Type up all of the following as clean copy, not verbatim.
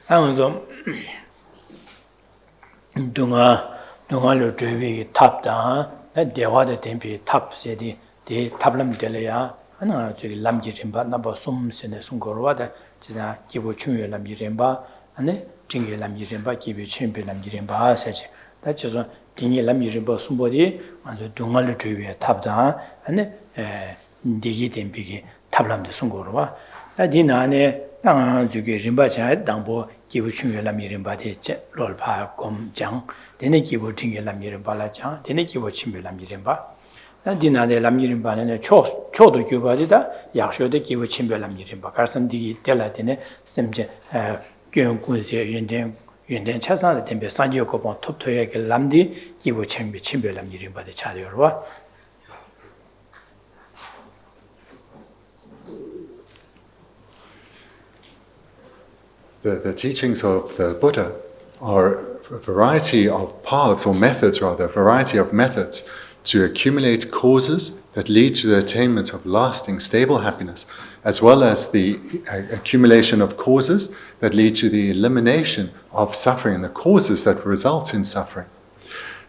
아무도 동아로 드비 탑다 대화의 템비 탑세디 대 탑람 될래야 하나 저기 람지림바 나버 숨세네 숨거로와다 지나 기부 중요 람지림바 안에 징게 람지림바 기부 쳔베 람지림바 세지 다 저서 딩게 람지림바 숨보디 먼저 동아로 드비 탑다 안에 디기 템비기 탑람데 숨거로와 다디나네 저기 림바자 당보 기부 중요 람지림바데 롤파 곰장 되네 기부 딩게 람지림바라장 되네 기부 쳔베 람지림바 디나데 람미림바네 초도 교바디다 약쇼데 기부 침별람미림바 가슴디기 텔라데네 셈제 교연군세 연된 차산의 템베 산지오고본 톱토에게 람디 기부 침별람미림바데 차려와 The teachings of the Buddha are a variety of paths or methods rather, a variety of methods to accumulate causes that lead to the attainment of lasting, stable happiness, as well as the accumulation of causes that lead to the elimination of suffering and the causes that result in suffering.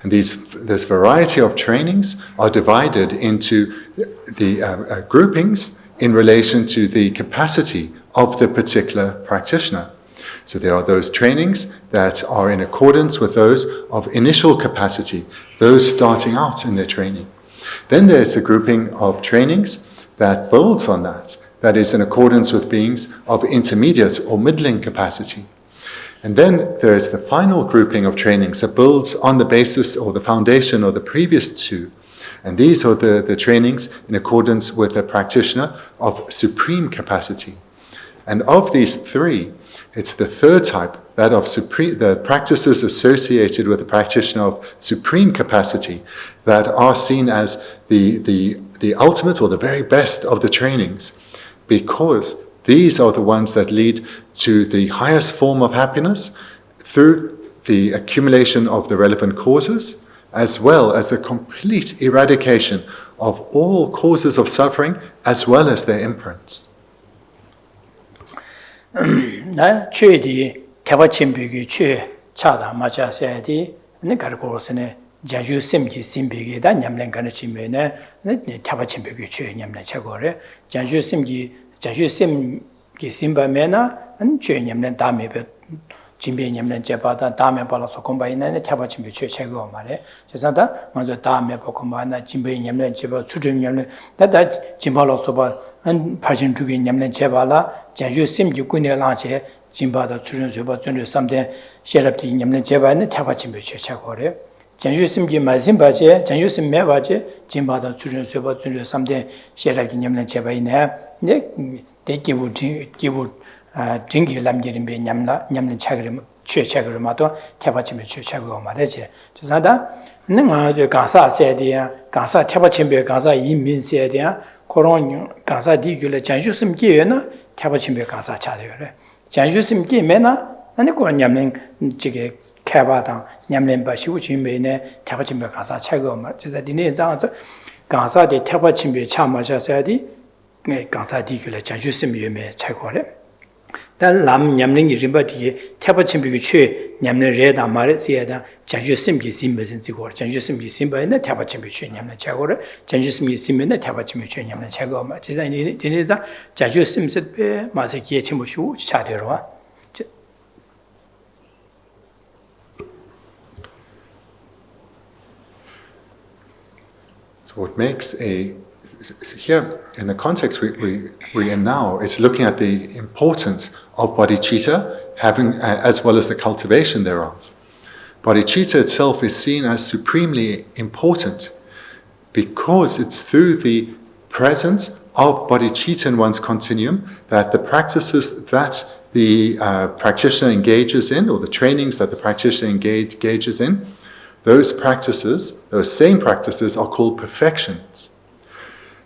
And this variety of trainings are divided into the groupings in relation to the capacity of the particular practitioner. So there are those trainings that are in accordance with those of initial capacity, those starting out in their training. Then there's a grouping of trainings that builds on that is in accordance with beings of intermediate or middling capacity. And then there's the final grouping of trainings that builds on the basis or the foundation of the previous two. And these are the trainings in accordance with a practitioner of supreme capacity. And of these three, it's the third type, that of the practices associated with the practitioner of supreme capacity, that are seen as the ultimate or the very best of the trainings, because these are the ones that lead to the highest form of happiness through the accumulation of the relevant causes, as well as the complete eradication of all causes of suffering, as well as their imprints. 나 최디 개바침비기 최 차다 맞아서야디 네 가르고스네 자주 셈기 심비기다 냠랭 가르치면에 네 개바침비기 최 냠랭 최고래 자주 셈기 심바메나 안최 냠랭 다음에 진비 냠랭 제바다 다음에 발라서 공부하는 개바침비 최 최고 말에 제사다 먼저 다음에 보고 만나 진비 냠랭 제바 수정 냠랭 다다 진발로서 봐 한 파진 두개 냠는 제발라 자주 심기 군내랑체 진바다 추준수바 준주 삼대 셰럽티 냠는 제발은 타바침be 최차고래 자주 심기 말심바제 자주 심매바제 진바다 추준수바 준주 삼대 셰럽티 냠는 제발이네 네 대기부 딩기 람지림베 냠는 차그림 최차그림마도 타바침be 최차고 말이지 저사다 내가 저 가사 세디야 가사 타바침be 가사 인민세디야 코론 가사 디규레 잔주심 기에나 타바침베 가사 차려래 잔주심 기에나 아니 코론 냠랭 지게 캐바당 냠랭 바시고 지메네 타바침베 가사 차고 말 진짜 디네 장서 가사데 타바침베 차마샤사디 네 가사 디규레 잔주심 예메 차고래 단 람 냠랭이 림바디 타바침베 최 냠랭 레다 마르시에다 잔주심기 심베진 지고 잔주심기 심바네 타바침베 최 냠랭 차고래 잔주심기 심메네 타바침베 최 냠랭 차고 마 진짜 디네자 잔주심셋베 마세기에 침보시고 차려와 So what makes here, in the context we're in now, it's looking at the importance of bodhicitta, having as well as the cultivation thereof. Bodhicitta itself is seen as supremely important because it's through the presence of bodhicitta in one's continuum that the practices that the practitioner engages in, or the trainings that the practitioner engages in, those same practices are called perfections.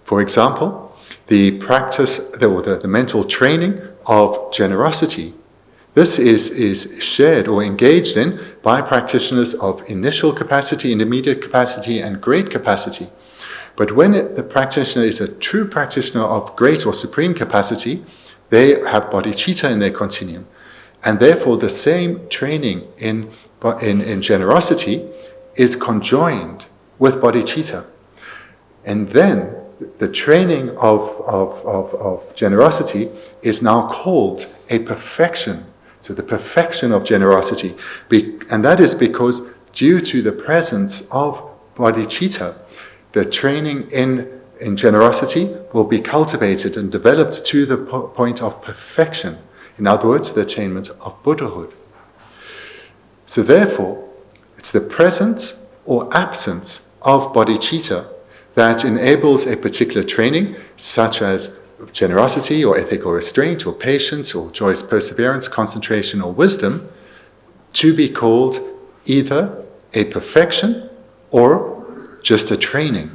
For example, the practice, the mental training of generosity. This is shared or engaged in by practitioners of initial capacity, intermediate capacity, and great capacity. But when the practitioner is a true practitioner of great or supreme capacity, they have bodhicitta in their continuum. And therefore, the same training in generosity is conjoined with bodhicitta. And then the training of generosity is now called a perfection. So the perfection of generosity. And that is because due to the presence of bodhicitta, the training in generosity will be cultivated and developed to the point of perfection. In other words, the attainment of Buddhahood. So therefore, it's the presence or absence of bodhicitta that enables a particular training, such as generosity or ethical restraint or patience or joyous perseverance, concentration or wisdom, to be called either a perfection or just a training.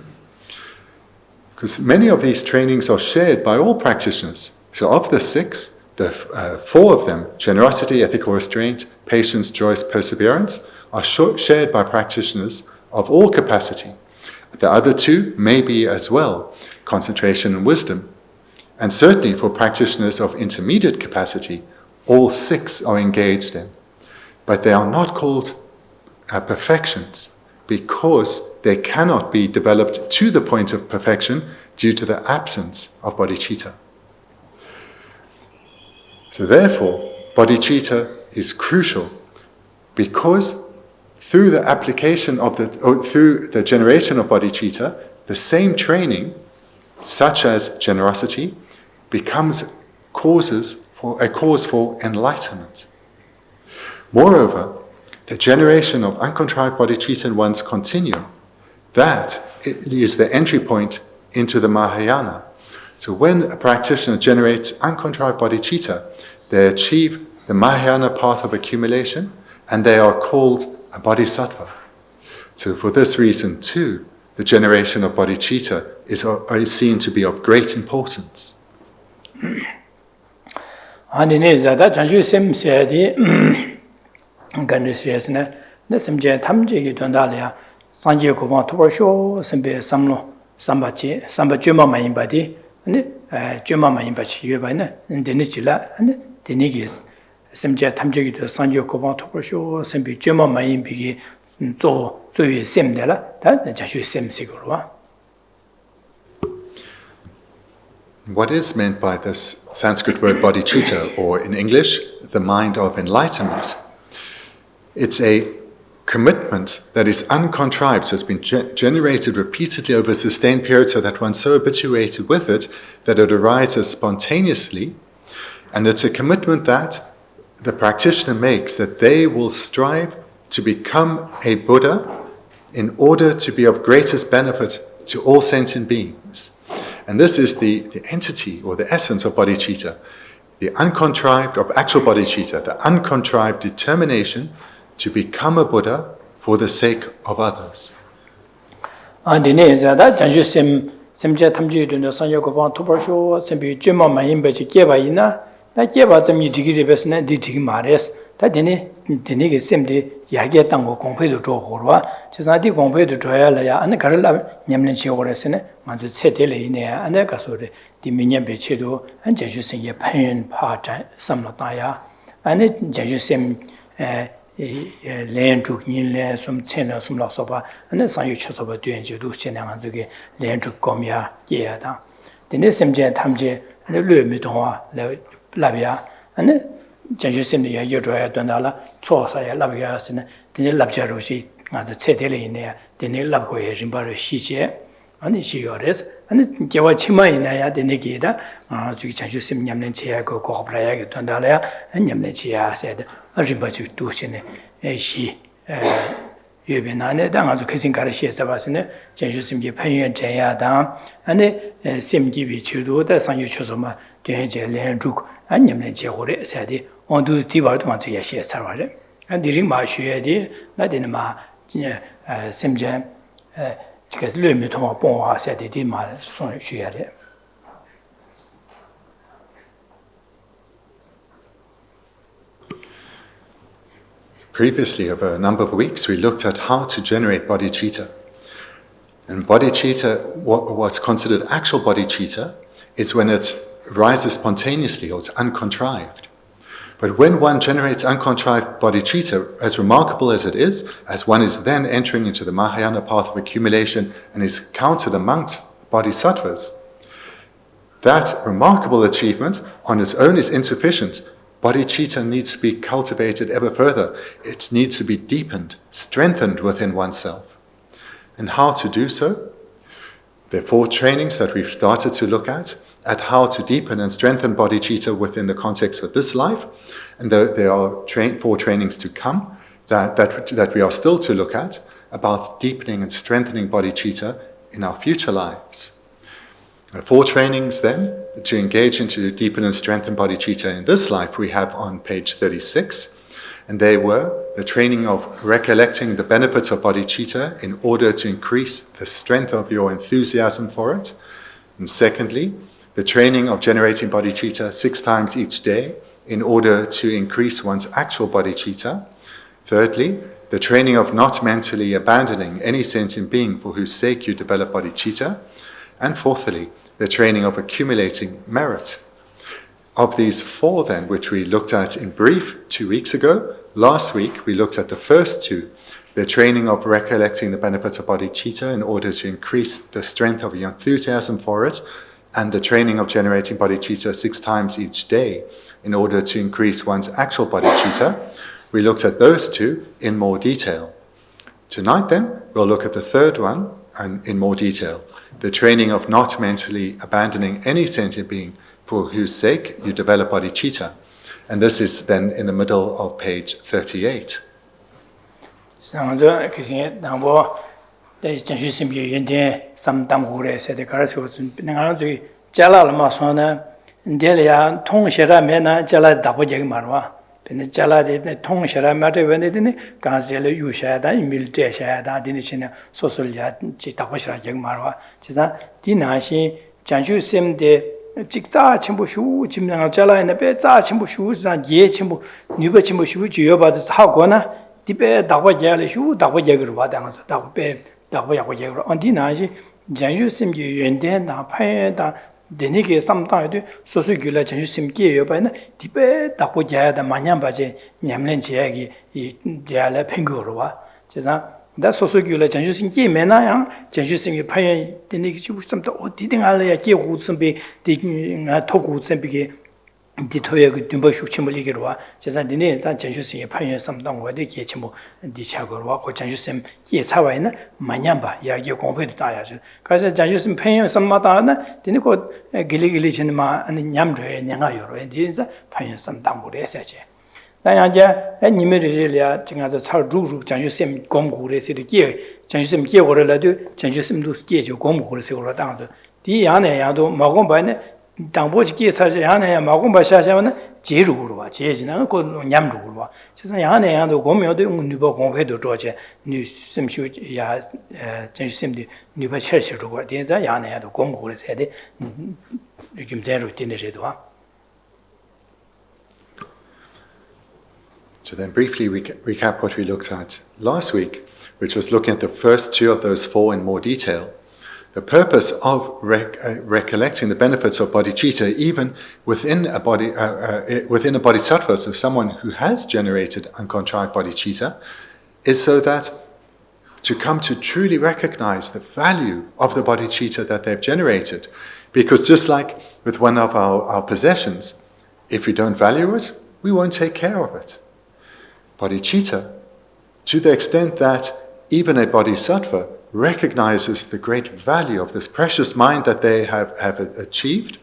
Because many of these trainings are shared by all practitioners. So of the 6, the 4 of them, generosity, ethical restraint, patience, joyous perseverance, are shared by practitioners of all capacity. The other 2 may be as well, concentration and wisdom. And certainly for practitioners of intermediate capacity, all 6 are engaged in. But they are not called perfections because they cannot be developed to the point of perfection due to the absence of bodhicitta. So therefore, bodhicitta is crucial because through the application of through the generation of bodhicitta, the same training, such as generosity, becomes a cause for enlightenment. Moreover, the generation of uncontrived bodhicitta in one's continuum, that is the entry point into the Mahayana. So when a practitioner generates uncontrived bodhicitta, they achieve the Mahayana path of accumulation, and they are called a bodhisattva. So for this reason too, the generation of bodhicitta is seen to be of great importance. 아니네 자다 전주 셈세디 간르스레스네 네심제 탐제기 돈달이야 산제 고방 토버쇼 셈베 삼로 삼바치 삼바주마 마인바디 아니 주마 마인바치 유바네 데니치라 아니 데니기스 셈제 탐제기도 산제 고방 토버쇼 셈베 주마 마인비기 조조의 셈데라 다 자주 셈시고로와. What is meant by this Sanskrit word bodhicitta, or in English, the mind of enlightenment? It's a commitment that is uncontrived, so it's been generated repeatedly over a sustained period so that one's so habituated with it that it arises spontaneously. And it's a commitment that the practitioner makes, that they will strive to become a Buddha in order to be of greatest benefit to all sentient beings. And this is the entity or the essence of bodhicitta, the uncontrived, of actual bodhicitta, the uncontrived determination to become a Buddha for the sake of others. 다데네 데네게 셈데 야게 땅고 공패도 줘고로와 지사디 공패도 줘야라야 안에 가르라 냠는 지고래서네 먼저 세텔이네 안에 가서래 디미냐 배치도 한 제주생의 판연 파자 삼나다야 안에 제주셈 렌죽 인레 좀 채나 숨라서봐 안에 사유 쳐서봐 되는지도 지나간 저게 렌죽 검이야 예야다 데네 셈제 탐제 안에 뢰미동화 라비아 안에 전주심의 여조야 돈달라 초사야 라비아스네 데네 랍자로시 아주 체델이네 데네 랍고에 림바로 시제 아니 시요레스 아니 개와 치마이나야 데네기다 아 저기 전주심 냠는 제야고 고브라야게 돈달라야 냠는 제야세데 림바지 두시네 에시 예베나네 당아주 계신가를 시에서봤으네 전주심기 판연 제야다 아니 셈기비 주도다 상유 초소마 되게 렌죽 안냠는 제고래 세디 온도 디바도 맞지 예시에 살아래 안디링 마슈에디 나데는마 셈제这个略没通过崩化下的地嘛送学的。 Previously, over a number of weeks, we looked at how to generate bodhicitta. And bodhicitta, what's considered actual bodhicitta, is when it rises spontaneously or it's uncontrived. But when one generates uncontrived bodhicitta, as remarkable as it is, as one is then entering into the Mahayana path of accumulation and is counted amongst bodhisattvas, that remarkable achievement on its own is insufficient. Bodhicitta needs to be cultivated ever further. It needs to be deepened, strengthened within oneself. And how to do so? There are 4 trainings that we've started to look at how to deepen and strengthen bodhicitta within the context of this life. And there are 4 trainings to come that we are still to look at about deepening and strengthening bodhicitta in our future lives. 4 trainings then to engage into deepen and strengthen bodhicitta in this life we have on page 36. And they were the training of recollecting the benefits of bodhicitta in order to increase the strength of your enthusiasm for it. And secondly, the training of generating bodhicitta 6 times each day in order to increase one's actual bodhicitta. Thirdly, the training of not mentally abandoning any sentient being for whose sake you develop bodhicitta. And fourthly, the training of accumulating merit. Of these 4 then, which we looked at in brief 2 weeks ago, last week we looked at the first 2, the training of recollecting the benefits of bodhicitta in order to increase the strength of your enthusiasm for it, and the training of generating bodhicitta 6 times each day in order to increase one's actual bodhicitta. We looked at those 2 in more detail. Tonight then, we'll look at the third one and in more detail, the training of not mentally abandoning any sentient being for whose sake you develop bodhicitta. And this is then in the middle of page 38. Jala de Tong Shara Mate Venedine, Gansela Yushada, Milde Shada, Dinisina, Sosolia, Chitapasha Yagmarwa, Chisa, Dinashi, Janju Sim de Jikta Chimbushu, Chimna Jala and the Beza Chimbushu, and Ye Chimbu, Nuba Chimbushu, Yoba, the Hagona, Tibe, Dawa Yalishu, Dawa Yagarwa, Dawa Yagar, on Dinashi, Janju Sim, and then Payda. Denige sometime Sosugula Janjusim Gayobana, Tibe, Dakoja, the Manyambaje, Nyamlen Chiagi, Diala Pengurua. That's Sosugula Janjusim Gay Menayang, Janjusim Pay, Denigi, some didn't allow Gay some be digging a Toku Sempige. Ditoya Dumbashu Chimbuligua, Jazandine, Janjusim, Pay, some down where they get Chimbo, Dichagua, or Janjusim, yes, Hawaii, Manyamba, Yagi compared to Diaja. Because Janjusim Pay, some Matana, didn't go Gililicinema and Yamdre and Yangayo, and these Pay, some down with SH. Diana, and Nimeria, Tinga, how Ru, Janjusim, Gomgu, say the gear, Janjusim Gear or Ladu, Janjusim do skate your Gomgu, or down. Diana, Yado, Magombane. 당보지기 사실 안에 마공바 샤샤는 제루로 제지나 그 냠루로 진짜 안에 안도 고면도 누버 공회도 저제 뉴심슈 야 전심디 누버 첼시로 된자 안에도 공부를 해야 돼 지금 제로 되는데도 So then briefly recap what we looked at last week, which was looking at the first 2 of those 4 in more detail. The purpose of recollecting the benefits of bodhicitta, even within a bodhisattva, so someone who has generated uncontrived bodhicitta, is so that to come to truly recognize the value of the bodhicitta that they've generated. Because just like with one of our possessions, if we don't value it, we won't take care of it. Bodhicitta, to the extent that even a bodhisattva recognizes the great value of this precious mind that they have achieved,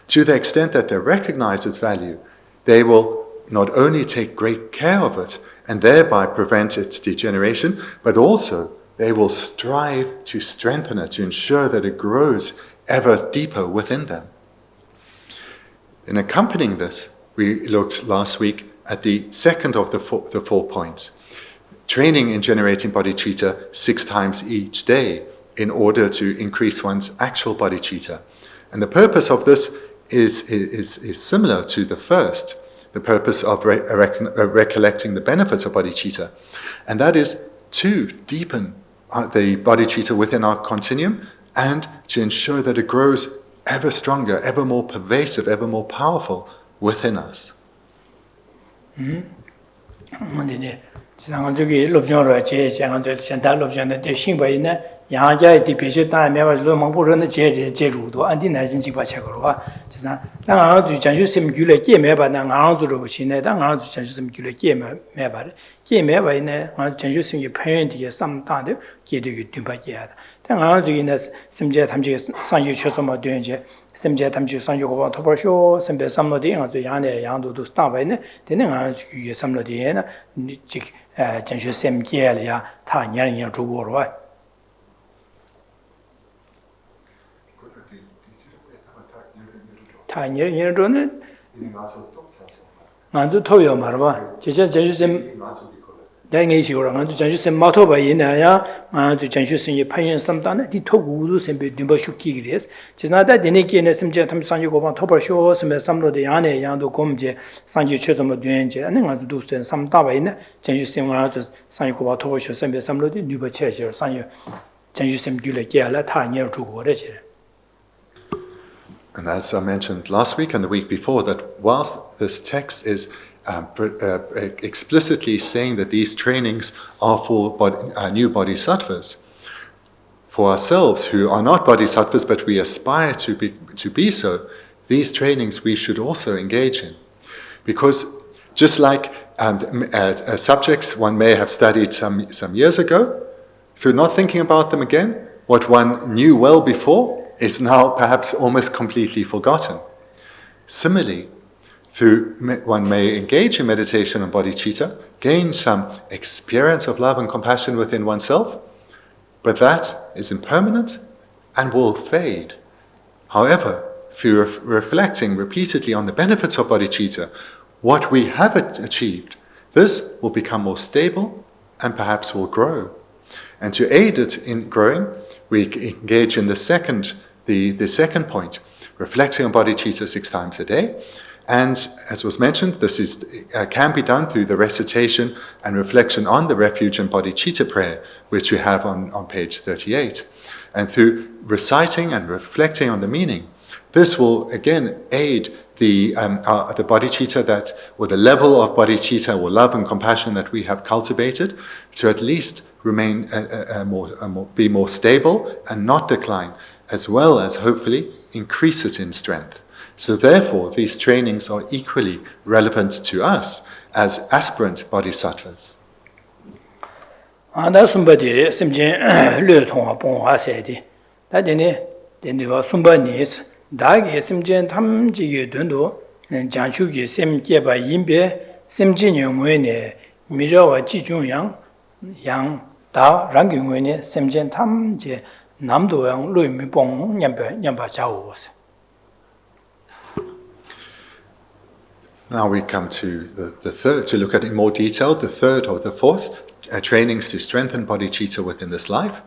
to the extent that they recognize its value, they will not only take great care of it and thereby prevent its degeneration, but also they will strive to strengthen it, to ensure that it grows ever deeper within them. In accompanying this, we looked last week at the second of the 4 points, training in generating bodhicitta 6 times each day in order to increase one's actual bodhicitta. And the purpose of this is similar to the first, the purpose of recollecting the benefits of bodhicitta. And that is to deepen the bodhicitta within our continuum and to ensure that it grows ever stronger, ever more pervasive, ever more powerful within us. 근데 지난 저기 롭정으로 제 제가 저 현대 롭정의 대 신바이네 양자의 디비시 다음에 와서 망보르는 제루도 안디나진 지바체거와 지난 당아주 전주심 규례 깨매바 당아주로 신내 당아주 전주심 규례 깨매바 깨매바이네 아주 전주심이 편연디에 삼다데 계되게 뒷바지야다 당아주이네 심제 탐지 상유 최소마 되는지 심제 탐지 상유고 토벌쇼 심배 삼로디 아주 양내 양도도 스타바이네 되는 아주 유에 삼로디에나 지 전주심 계야 타 년년 주고로 타니르는 안주 토요 말봐. 제가 전주심 대행이시고라 안주 전주심 마토바 이나야 안주 전주심이 파연 삼단에 디토구도 셈베 dimba슈키 그래서 지나다 데네키네 심제 탐상이고바 토버쇼 셈베 삼로데 야네 양도 곰제 상지 최소모 된제 아니 안주 도스 삼다바 이나 전주심 안주 상이고바 토버쇼 셈베 삼로데 뉴버체저 상이 전주심 규례게 알아 타니르 주고래제. And as I mentioned last week and the week before, that whilst this text is explicitly saying that these trainings are for new bodhisattvas, for ourselves who are not bodhisattvas but we aspire to be so, these trainings we should also engage in. Because just like subjects one may have studied some years ago, through not thinking about them again, what one knew well before is now perhaps almost completely forgotten. Similarly, one may engage in meditation on bodhicitta, gain some experience of love and compassion within oneself, but that is impermanent and will fade. However, through reflecting repeatedly on the benefits of bodhicitta, what we have achieved, this will become more stable and perhaps will grow. And to aid it in growing, we engage in the second point, reflecting on bodhicitta 6 times a day. And as was mentioned, this can be done through the recitation and reflection on the refuge and bodhicitta prayer, which we have on page 38. And through reciting and reflecting on the meaning, this will again aid the bodhicitta or the level of bodhicitta or love and compassion that we have cultivated to at least remain be more stable and not decline, as well as hopefully increase it in strength. So therefore, these trainings are equally relevant to us as aspirant bodhisattvas. 다 숨바디에 심진 르통아 봉화세디 다데네 데네와 숨바니스 다게 심진 탐지게 된도 장추기 셈께바 인베 심진용외네 미저와 지중양 양다 랑경외네 심진 탐제 남도양 루미봉 냠바 자오스. Now we come to the third, to look at in more detail, the third or the fourth trainings to strengthen bodhicitta within this life.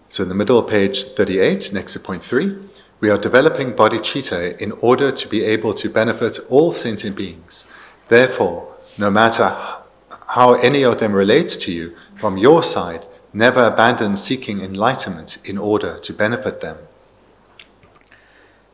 So in the middle of page 38, next to point 3, we are developing bodhicitta in order to be able to benefit all sentient beings. Therefore, no matter how any of them relates to you, from your side, never abandon seeking enlightenment in order to benefit them.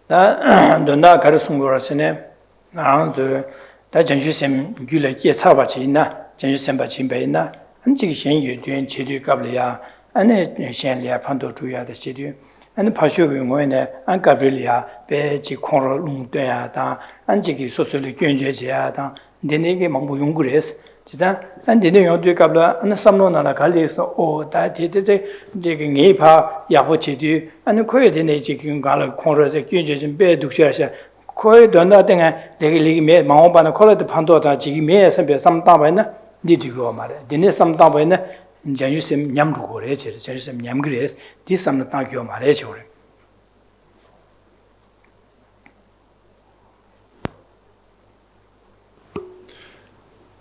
나 가르송고라스네 나한테 다 전주심 규례 계사바치 있나 전주심바 진배있나 한직이 현유된 제도값이야 안에 현리아 판도 주야의 제도 안에 파쇼의 뭐네 안가블리아 배지 콩로 롱돼야다 안직이 소소리 견제지야다 내내게 망부 용구레스 진짜 안데네 요도값라 안 삼로나라 갈리서 오 다티데 제게 네파 야보치디 안 코에데네 지금 갈 콩로제 견제진 배둑샤샤 코에 donda 내게 매 마오바나 콜레드 판도다 지기 매에서 삼다바이나 니지고 말해 디네 삼다바이나 전주심 냠루고래 제 전주심 냠그레스 디 삼다교 말해 저래.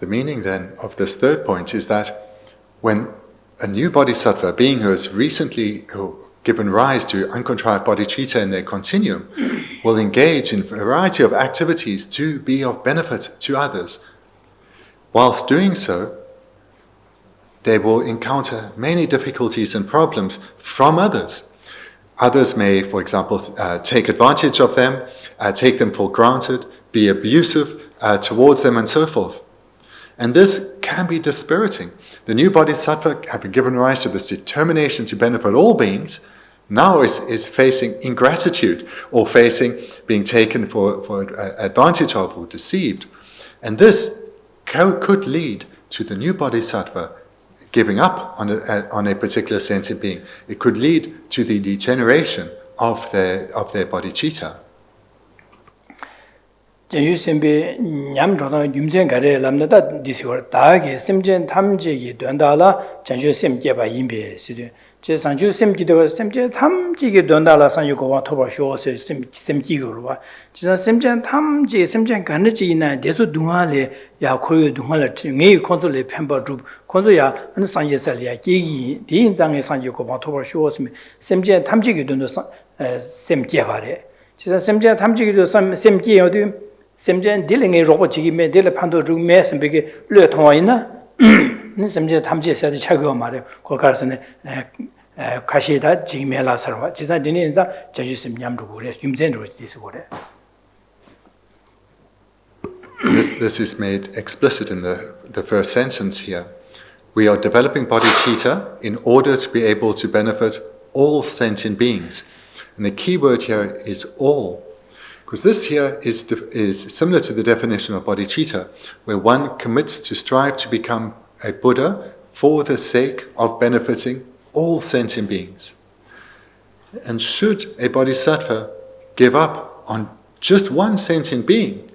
The meaning then of this third point is that when a new bodhisattva, being who has recently given rise to uncontrived bodhicitta in their continuum, will engage in a variety of activities to be of benefit to others. Whilst doing so, they will encounter many difficulties and problems from others. Others may, for example, take advantage of them, take them for granted, be abusive towards them, and so forth. And this can be dispiriting. The new bodhisattva, having given rise to this determination to benefit all beings, now is facing ingratitude or facing being taken for advantage of or deceived. And this could lead to the new bodhisattva giving up on a particular sentient being. It could lead to the degeneration of their bodhicitta. 전유 sembe 냠로나 윤전 가래 람나다 디시월 다게 심전 탐지기 된다라 전유 sem게바 임베 시데 제 상주 sem기도 sem제 탐지기 된다라 상유고와 토바쇼세 sem기고로와 지사 sem전 탐지 sem전 간지이나 대소 둥하래 야 코요 둥하래 네 콘솔레 펜바주 콘소야 안 상예살이야 기기 디인장의 상유고와 토바쇼세 sem제 탐지기 된도 sem게바래 지사 sem제 탐지기도 sem게여도 semjen dilinge robo chigime dile pando rume sembege le thwaina ni semje thamje sa de chago mare ko karsane khashida chigime la sarwa jisa dini inza jayu sem nyam ru gore yumjen ro dis gore. This is made explicit in the first sentence here. We are developing bodhicitta in order to be able to benefit all sentient beings. And the key word here is all. Because this here is similar to the definition of bodhicitta, where one commits to strive to become a Buddha for the sake of benefiting all sentient beings. And should a bodhisattva give up on just one sentient being,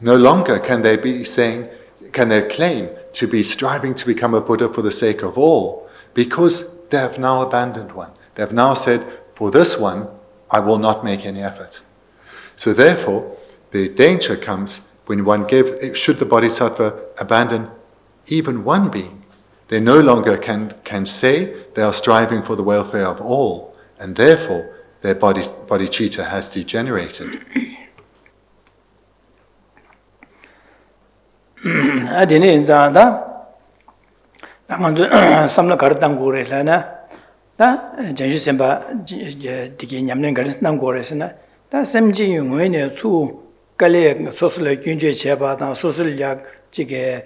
no longer can they claim to be striving to become a Buddha for the sake of all, because they have now abandoned one. They have now said, for this one, I will not make any effort. So therefore, the danger comes when should the bodhisattva abandon even one being, they no longer can say they are striving for the welfare of all, and therefore their bodhicitta has degenerated. Adine inzanda namanzu samla kartang gore lana da janju semba digi nyamnen garis nang gore sena 다 semji yungwene chu kale sosle gyunje cheba da sosle yak jige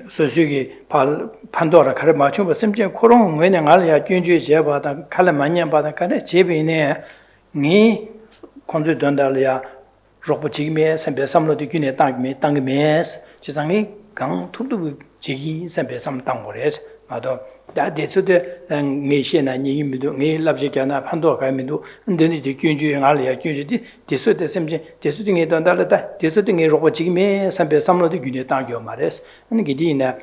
sosugi pandora kare machu semji korong ngwene ngal ya gyunje cheba da kale manyan ba da kare jebine ni konzu dondal ya robo jigme sembe samlo de gyune tangme 지상이 강 투두 지기 sembe sam tangores 마도 다 대수데 메시나 니미도 네 랍제잖아 판도 가미도 근데니 gyunju 알이야 gyunju디 대수데 semje 대수등에 don달다 대수등에 로고 지기메 sembe sam로도 gyune 당겨 말레스 아니 기디나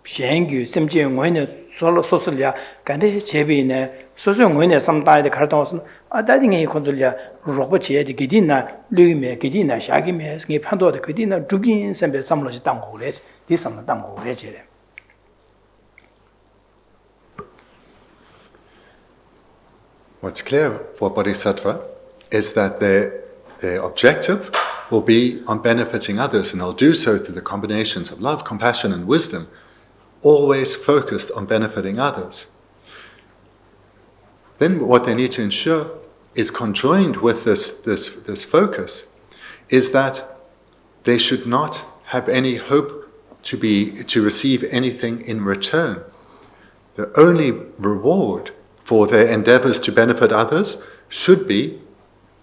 셴규 semje 원에 솔로 소슬야 간데 제비네 소소 원에 삼다이데 가르다스 아다딩에 콘줄야 로고 지에디 기디나 르이메 기디나 샤기메 스게 판도데 기디나 주긴 sembe sam로지 당고레스 디삼나 당고레제레. What's clear for bodhisattva is that their objective will be on benefiting others, and they'll do so through the combinations of love, compassion, and wisdom, always focused on benefiting others. Then what they need to ensure is conjoined with this focus is that they should not have any hope to receive anything in return. The only reward for their endeavors to benefit others should be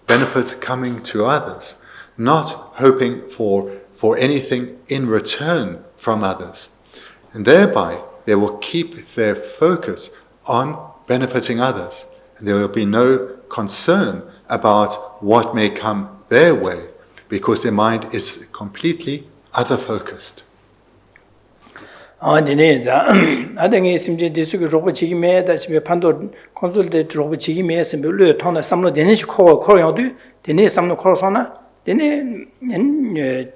benefit coming to others, not hoping for anything in return from others. And thereby, they will keep their focus on benefiting others. And there will be no concern about what may come their way, because their mind is completely other-focused. 디네자 아등이 심지 디스그 로봇 지기메다 집에 판도 콘솔데 로봇 지기메에서 물로 통나 삼로 되는지 코코요도 되네 삼로 코로서나 되네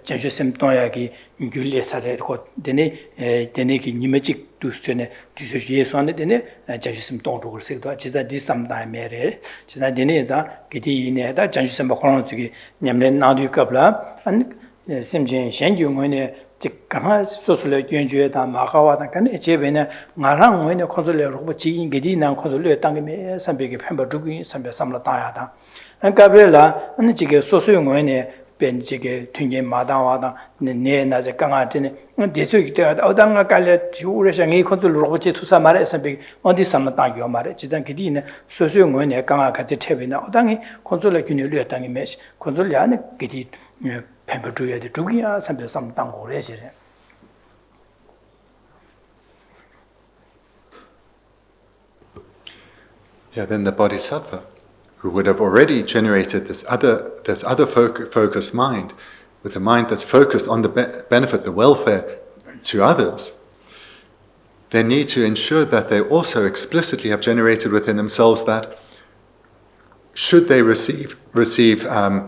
전주 셈토야기 귤레사레 코 되네 되네기 니메직 두스네 두스 예수안데 되네 전주 셈토로 그래서 지자 디삼다메레 지자 되네자 기디네다 전주 셈바 코로나지 냠렌 나두캅라 안 심진 셴규문에 직가마 소설의 견주에다 마가와다 간에 제베네 나랑 뭐네 콘솔레로 지인 게디난 콘솔레 땅에 삼백에 펜버 두기 삼백 삼라 다야다 Gabriela, and the Jigger Sosu, Ben Jigger, Tunye Madawa, Nena, the Gangatine, and this week, Odanga Galet, Jurish and Consul Robert to Samara, on this summer thank you, marriage, and Kidina, Sosu, Ganga, Kazitevina, Odangi, Consul Cunulia, Mesh, Consulian, get it, Pempertuya, the Tugia, some tango resident. Yeah, then the Bodhisattva, who would have already generated this other focused mind, with a mind that's focused on the benefit, the welfare to others, they need to ensure that they also explicitly have generated within themselves that should they receive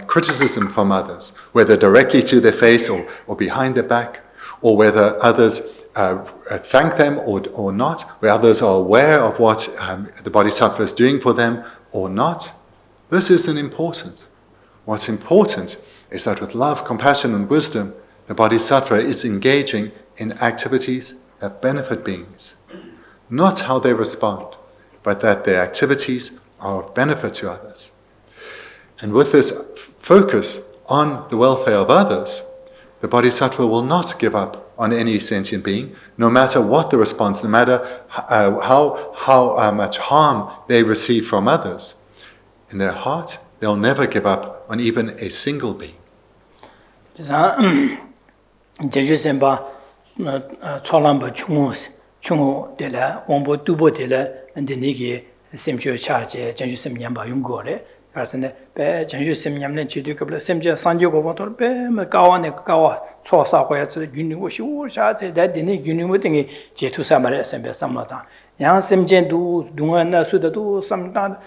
criticism from others, whether directly to their face or behind their back, or whether others thank them or not, where others are aware of what the Bodhisattva is doing for them or not. This isn't important. What's important is that with love, compassion, and wisdom, the Bodhisattva is engaging in activities that benefit beings. Not how they respond, but that their activities are of benefit to others. And with this focus on the welfare of others, the Bodhisattva will not give up on any sentient being, no matter what the response, no matter how much harm they receive from others. In their heart, they'll never give up on even a single being. 가서네 배 전주심 냠는 지도급을 심지어 산조고부터 배 가와네 가와 초사고야서 윤리고 시우샤제 대디니 윤리고 등이 제투사말에 셈배 삼나다 양 심전도 동안나 수도도 삼다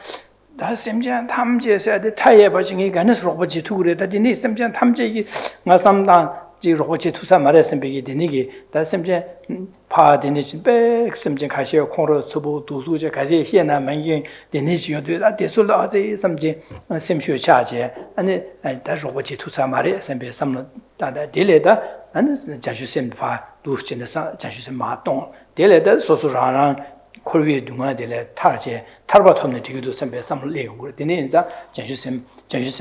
다 심전 탐제해야 돼 타예 버징이 가는서 로버지 투그래다 디니 심전 탐제기 나 삼다 지 로버지 투사 말에 셈배기 디니기 다 심전 파디니 배 심전 가시어 콩로 수보 도수제 가지 hiện 만기 디니지요도 다 대솔도 아제 삼지 심쇼 차제 아니 다 로버지 투사 말에 셈배 삼는 다다 딜레다 아니 자주심 파 도스진에서 자주심 마동 딜레다 소소라랑 콜위에 둥아들에 타제 탈바톰네 디기도 셈배 삼을 내용을 디니자 자주심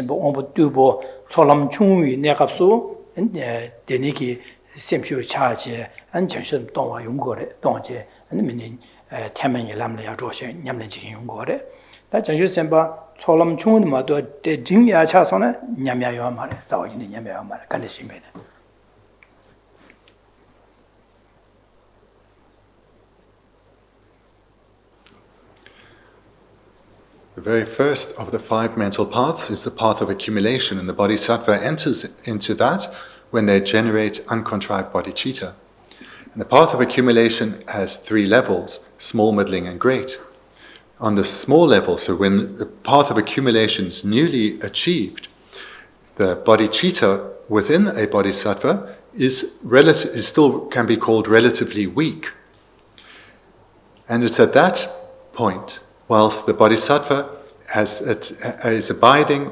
뭐 오버 두보 초람 중위 내갑수 데니기 셈쇼 차제 안 전심 동화 용거래 동제 아니면 태면이 람을 야조셔 냠는 지금 용거래 다 전심 봐 초람 중은 마도 데 징야 차선에 냠야요 말에 자원이 냠야요 말에 간대심이네. The very first of the 5 mental paths is the path of accumulation, and the Bodhisattva enters into that when they generate uncontrived bodhicitta. And the path of accumulation has 3 levels, small, middling, and great. On the small level, so when the path of accumulation is newly achieved, the bodhicitta within a bodhisattva is still can be called relatively weak. And it's at that point, whilst the bodhisattva is abiding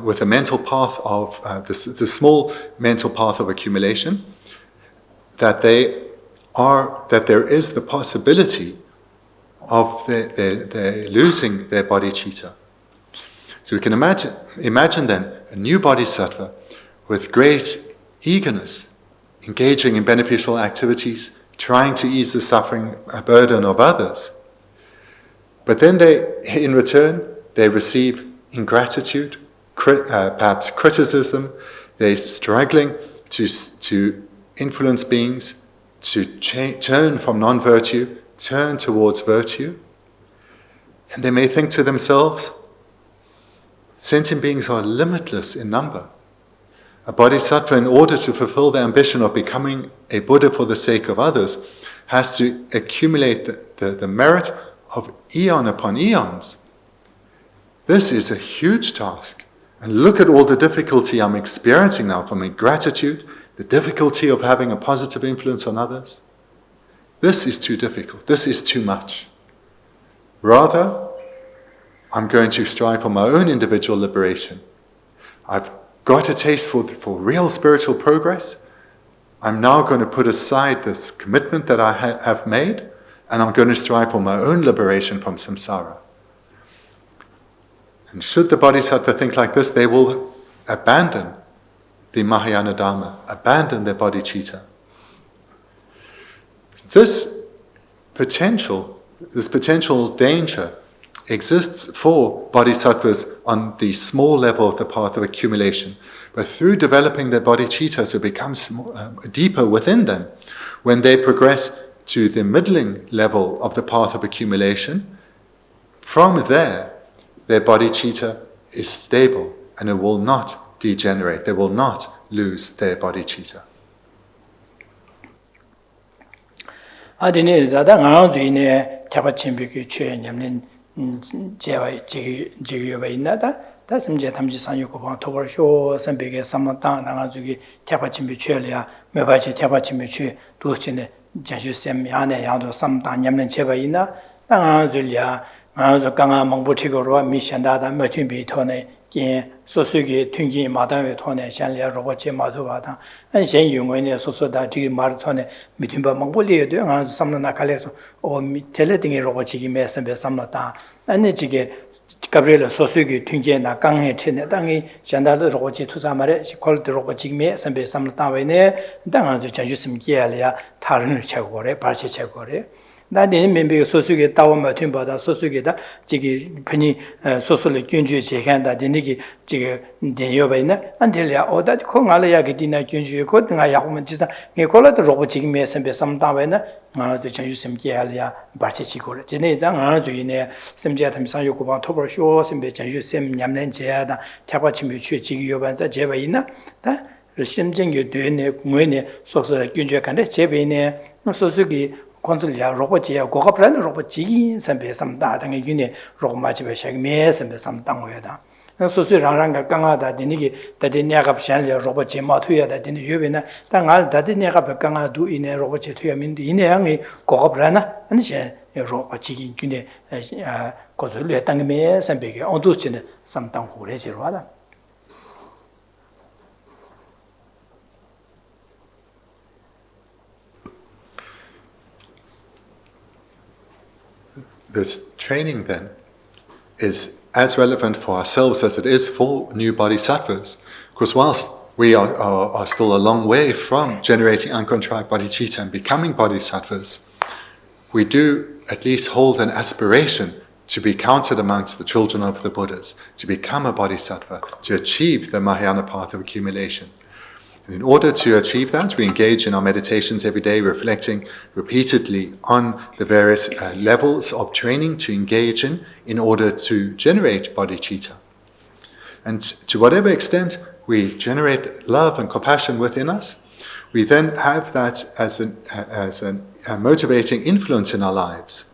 with a mental path of the small mental path of accumulation, that there is the possibility of their losing their bodhicitta. So we can imagine then a new bodhisattva with great eagerness, engaging in beneficial activities, trying to ease the suffering burden of others. But then in return, they receive ingratitude, perhaps criticism. They're struggling to influence beings, to turn from non-virtue, turn towards virtue. And they may think to themselves, sentient beings are limitless in number. A bodhisattva, in order to fulfill the ambition of becoming a Buddha for the sake of others, has to accumulate the merit of eon upon eons. This is a huge task. And look at all the difficulty I'm experiencing now from ingratitude, the difficulty of having a positive influence on others. This is too difficult. This is too much. Rather, I'm going to strive for my own individual liberation. I've got a taste for real spiritual progress. I'm now going to put aside this commitment that I have made, and I'm going to strive for my own liberation from samsara. And should the bodhisattva think like this, they will abandon the Mahayana Dharma, abandon their bodhicitta. This potential danger exists for bodhisattvas on the small level of the path of accumulation. But through developing their bodhicittas, it becomes deeper within them. When they progress to the middling level of the path of accumulation, from there, their bodhicitta is stable and it will not degenerate. They will not lose their bodhicitta. 아디네 자다 나주인의 타바침비기 최 냠는 제와 지기여바 있나다 다슴제 담지 산유고 방 토벌쇼 선비게 삼마땅 나가주기 타바침비 최리야 매바지 타바침비 최 도치네 자주셈 야네 야도 삼땅 냠는 제바 있나 나가줄야 나저 강아 몽부티고로 미션다다 메튠비 토네 긴 소수기 튕기 마당에 토네 샹리아 로봇제 마도바다 안신 용원에 소소다 지기 마르토네 미튠바 몽볼리에도 나저 삼나 칼레서 오 텔레딩의 로봇이 메선베 삼나다 안내지게 가브리엘 소수기 튕기나 강에 튀네 땅이 샹다르 로봇이 투사마레 콜드 로봇이 메선베 삼나다웨네 땅아저 자주심 기알이야 다른 채고래 발치 채고래 나는 멤버 소수게 따오면 팀보다 소수게다 지기 편이 소수를 균주에 제한다 되니기 지금 대여바이나 안텔이야 오다 콩알이야 기디나 균주에 kod가 야고면 지사 게 콜라도 로봇 지금 메선베 삼다바이나 아주 전주심기 할이야 바치치고래 제네장 아주 이네 심지어 담상 요구방 토벌쇼 심베 전주심 냠낸 제야다 타바침이 취 지기 요반자 제바이나 다 심정이 되네 공연에 소수를 균주에 간데 제베이네 소수기 콘솔이야 로봇이야 고가프라는 로봇이 선배 삼다 등의 균에 로마집에 샤기메 선배 삼당고야다 소수랑랑가 강하다 되니기 다데냐가 샤려 로봇이 마투야다 되니 유베나 당알 다데냐가 강하도 이네 로봇이 투야민도 이네 양이 고가프라나 아니시 로봇이 균에 고솔이야 땅메 선배게 온도스는 삼당고래지로하다 This training then is as relevant for ourselves as it is for new bodhisattvas. Because whilst we are still a long way from generating uncontrived bodhicitta and becoming bodhisattvas, we do at least hold an aspiration to be counted amongst the children of the Buddhas, to become a bodhisattva, to achieve the Mahayana path of accumulation. And in order to achieve that, we engage in our meditations every day, reflecting repeatedly on the various levels of training to engage in order to generate bodhicitta. And to whatever extent we generate love and compassion within us, we then have that as a motivating influence in our lives,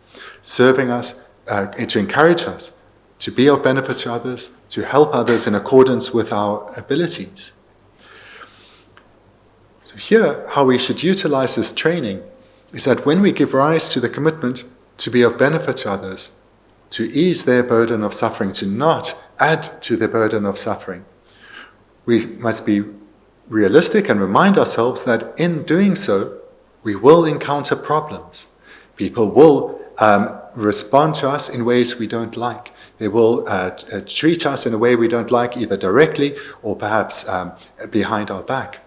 serving us, to encourage us to be of benefit to others, to help others in accordance with our abilities. So here, how we should utilize this training is that when we give rise to the commitment to be of benefit to others, to ease their burden of suffering, to not add to the burden of suffering, we must be realistic and remind ourselves that in doing so, we will encounter problems. People will respond to us in ways we don't like. They will treat us in a way we don't like, either directly or perhaps behind our back.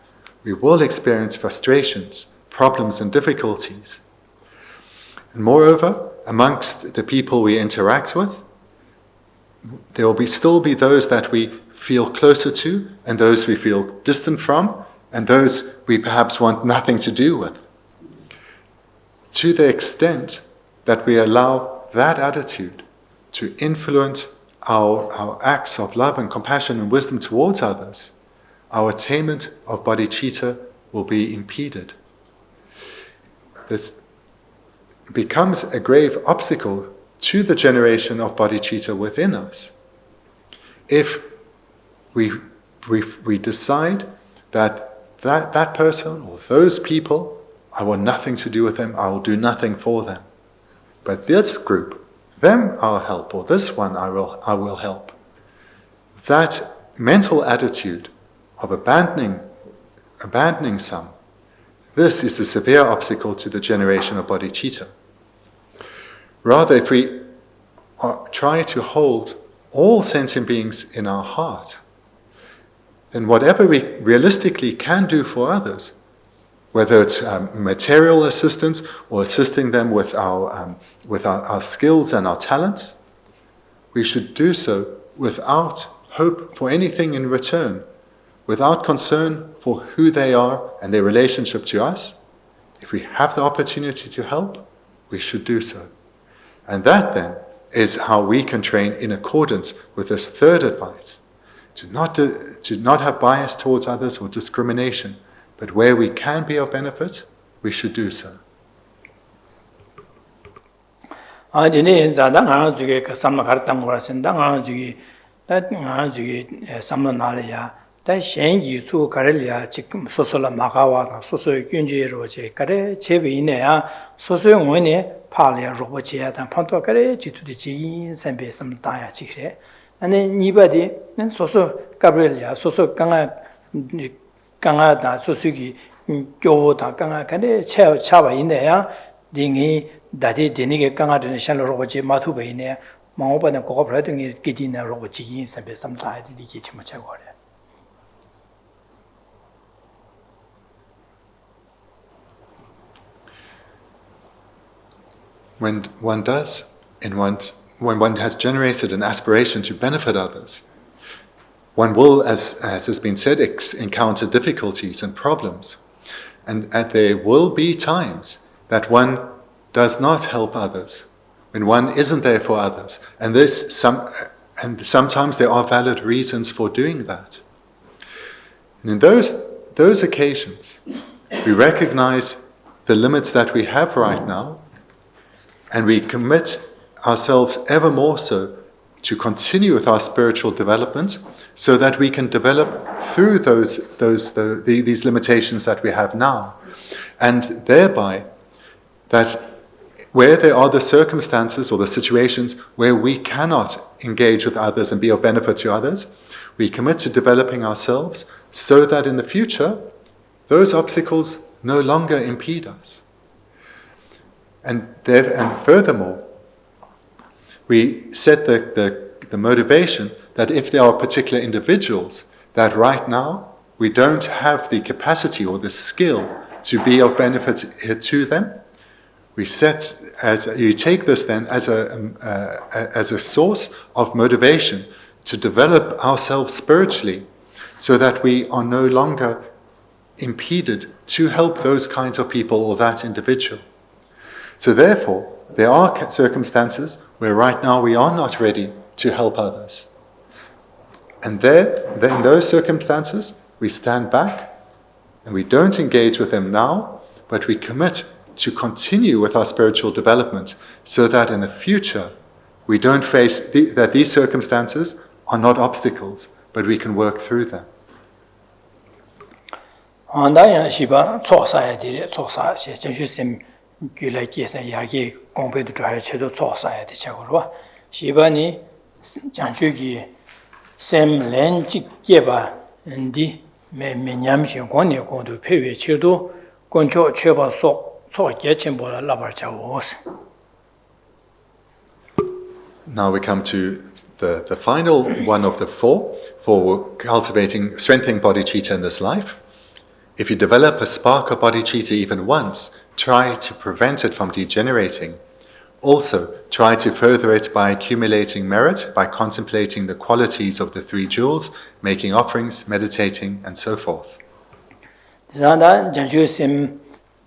We will experience frustrations, problems and difficulties. And moreover, amongst the people we interact with, there will still be those that we feel closer to and those we feel distant from and those we perhaps want nothing to do with. To the extent that we allow that attitude to influence our acts of love and compassion and wisdom towards others, our attainment of bodhicitta will be impeded. This becomes a grave obstacle to the generation of bodhicitta within us. If we decide that person or those people, I want nothing to do with them, I will do nothing for them. But this group, them I'll help, or this one I will help. That mental attitude of abandoning some, this is a severe obstacle to the generation of bodhicitta. Rather, if we try to hold all sentient beings in our heart, then whatever we realistically can do for others, whether it's material assistance or assisting them with our skills and our talents, we should do so without hope for anything in return, without concern for who they are and their relationship to us. If we have the opportunity to help, we should do so. And that then is how we can train in accordance with this third advice, to not have bias towards others or discrimination, but where we can be of benefit, we should do so. Dine zada ngana zuge ka samla kartang warasin da ngana zuge samla nalaya da shengi su karelya chik sosola magawa da soso gyunji roje kare chebe ine ya soso ngone palya robo cheya da panto kare jitu de ji sambe samda ya chikse ane nibadi nen soso gabrielya soso kanga da soso gi gyo da kanga kare chaba ine ya dingi 다디 데니게 강아드는 샬로 로고지 마투베이네 마오바는 고고브라등이 기디나 로고지 선배 삼다이디 이게 좀 차고래. When one has generated an aspiration to benefit others, one will, as has been said, encounter difficulties and problems, and there will be times that one does not help others, when one isn't there for others, and sometimes there are valid reasons for doing that. And in those occasions, we recognize the limits that we have right now, and we commit ourselves ever more so to continue with our spiritual development, so that we can develop through these limitations that we have now, and thereby that where there are the circumstances or the situations where we cannot engage with others and be of benefit to others, we commit to developing ourselves so that in the future, those obstacles no longer impede us. And furthermore, we set the motivation that if there are particular individuals that right now we don't have the capacity or the skill to be of benefit to them, we take this then as a source of motivation to develop ourselves spiritually, so that we are no longer impeded to help those kinds of people or that individual. So therefore, there are circumstances where right now we are not ready to help others. And then in those circumstances, we stand back and we don't engage with them now, but we commit to continue with our spiritual development, so that in the future we don't face that these circumstances are not obstacles, but we can work through them. Now we come to the final one of the four for strengthening bodhicitta in this life. If you develop a spark of bodhicitta even once, try to prevent it from degenerating. Also, try to further it by accumulating merit, by contemplating the qualities of the three jewels, making offerings, meditating, and so forth.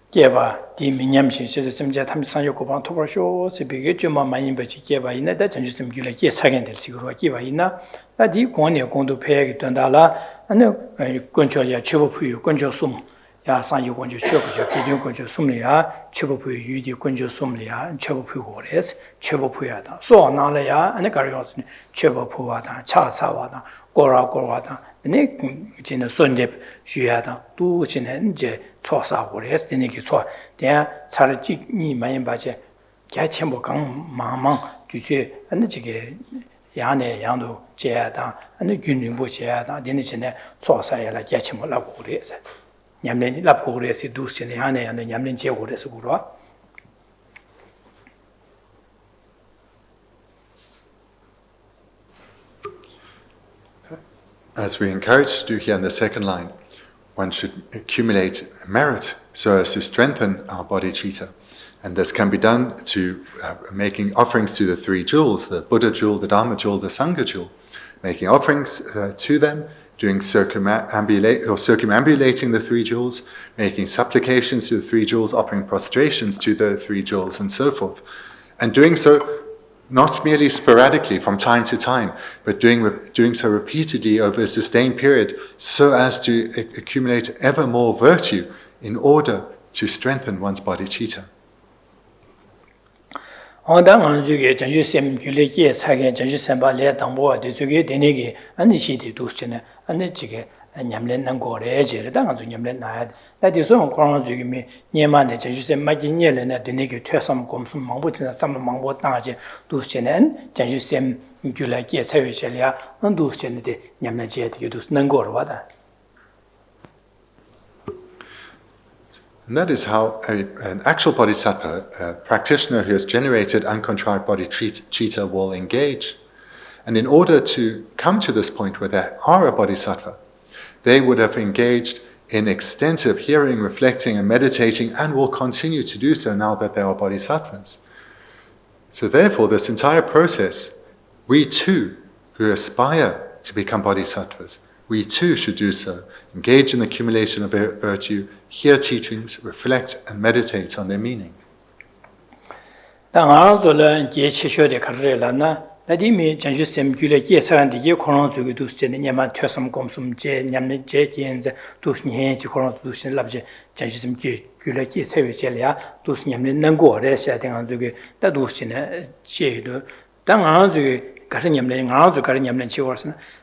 Geva di minyam shi shi sim ja tham san yo ko ban to ba sho se bi ge juma ma yin ba chi geva ina da chen sim gyula ge sa gen del si ro geva ina da di gon ne gon do phe ge dan da la ane gon cho ya chu bu phu yu gon cho sum ya san yo gon cho chu bu ja ge de gon cho sum le ya chu bu phu yu di gon cho sum le ya chu bu phu go les chu bu phu ya da so na le ya ane ga yo sin chu bu phu wa da cha cha wa da go ra da ane jin de sun de xu ya da du jin ne je 초사 오래스 되니까 초 대야 차르지 니 많이 봐제 개첨보 강 마망 주제 안에 저게 야네 양도 제야다 안에 균림보 제야다 되는 전에 초사야라 개첨보라고 그래서 냠nen이 라고 그래서 두스네 야네 안에 냠nen 제고 그래서 그러와 as we're encouraged to do here in the second line, one should accumulate merit so as to strengthen our bodhicitta. And this can be done to making offerings to the three jewels, the Buddha jewel, the Dharma jewel, the Sangha jewel. Making offerings to them, doing circumambulating the three jewels, making supplications to the three jewels, offering prostrations to the three jewels, and so forth. And doing so not merely sporadically from time to time, but doing so repeatedly over a sustained period so as to accumulate ever more virtue in order to strengthen one's bodhicitta. Onda nganzuge janju sem gyuleki sage janju semba le dangbo de zuge denegi ani shidi dusene ani jige nyamlen nangore jere da nganzu nyamlen na da de so kong zuge mi nyema ne janju sem ma gi nyele ne denegi twesam komsum mangbo tina sam mangbo ta je dusene janju sem gyuleki sage chelia an dusene de nyamlen je de dus nangore wada. And that is how an actual bodhisattva, a practitioner who has generated uncontrived bodhicitta, will engage. And in order to come to this point where they are a bodhisattva, they would have engaged in extensive hearing, reflecting, and meditating, and will continue to do so now that they are bodhisattvas. So therefore, this entire process, we too, who aspire to become bodhisattvas, we too should do so. Engage in the accumulation of virtue, hear teachings, reflect and meditate on their meaning.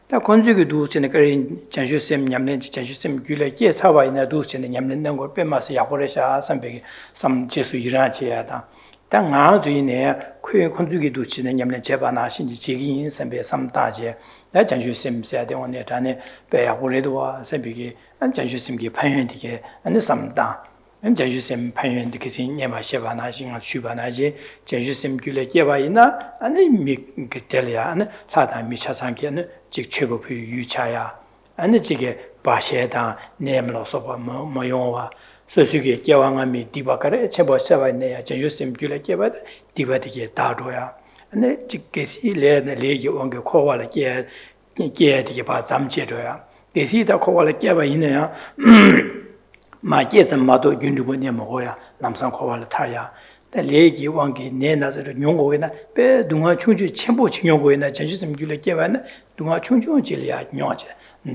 다 건주기 두스네 그린 janjusem 냠len janjusem gyuleke 사와이나 두스네 냠len 거 빼마서 야보레샤 삼백이 삼 제수 일하지야다 당 아주이네 그 건주기 두스네 냠len 제바나 신지 지기인 삼배 삼다제 나 janjusem 세데 원에 다네 빼야보레도와 삼백이 안 janjusem기 판현디게 안 삼다 janjusem 판현디 그시 냠마 셰바나 신가 추바나지 janjusem gyuleke 바이나 아니 미 그텔이야 아니 사다 미차상게는 즉 최고표 유차야 아니 지게 바셰다 네임로서 뭐용와 소수게 개왕함이 디바카레 체보셔바네야 제유심 귤레게바 디바디게 다도야 아니 직게시 레네 레기 원게 코와라 게디게 바 잠제도야 게시다 코와라 게바 이네야 마게즈 마도 윤두번에 먹어야 남산 코와라 타야 레기 왕기 내나서 용고에나 배 동화 충주 첨부 증용고에나 전시심 길에 깨바나 동화 충주 질이야 녀제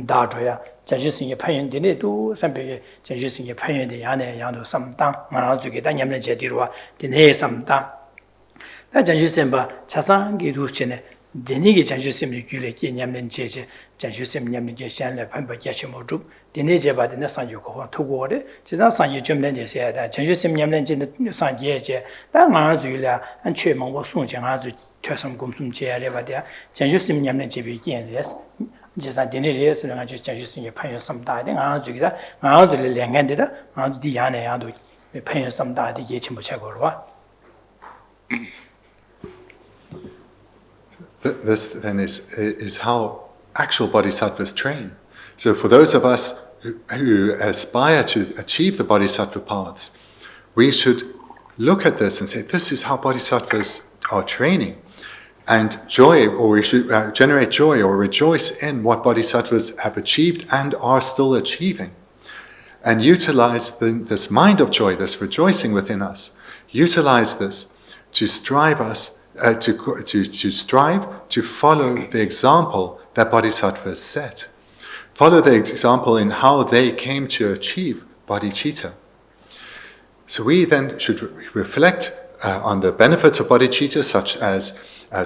다줘야 전시심이 판연되네도 삼백에 전시심이 판연되 안에 양도 삼당 만화주게 단념는 제디로와 내 삼당 나 전시심 봐 차상기도 전에 데니게 전시심이 길에 깨념는 제제 전시심 냠는 게 샹래 판바게 쳐모두 데네제 바드나 산요고 토고래 지상 산요 좀는 데세다 전시심 냠는 제 산제제 당아주일라 안 최몽고 송장아주 퇴섬 공숨 제야래 바디야 전시심 냠는 제비 kiến 레스 지상 데네레스는 아주 전시심이 판요 삼다데 아주기다 아주를 랭간데다 아주디 야네 야도 판요 삼다데 예침부 채고로와 This then is how actual bodhisattvas train. So for those of us who aspire to achieve the bodhisattva paths, we should look at this and say, this is how bodhisattvas are training. And joy, or we should generate joy or rejoice in what bodhisattvas have achieved and are still achieving. And utilize this mind of joy, this rejoicing within us. Utilize this to strive us to strive to follow the example that bodhisattvas set. Follow the example in how they came to achieve bodhicitta. So we then should reflect on the benefits of bodhicitta, such as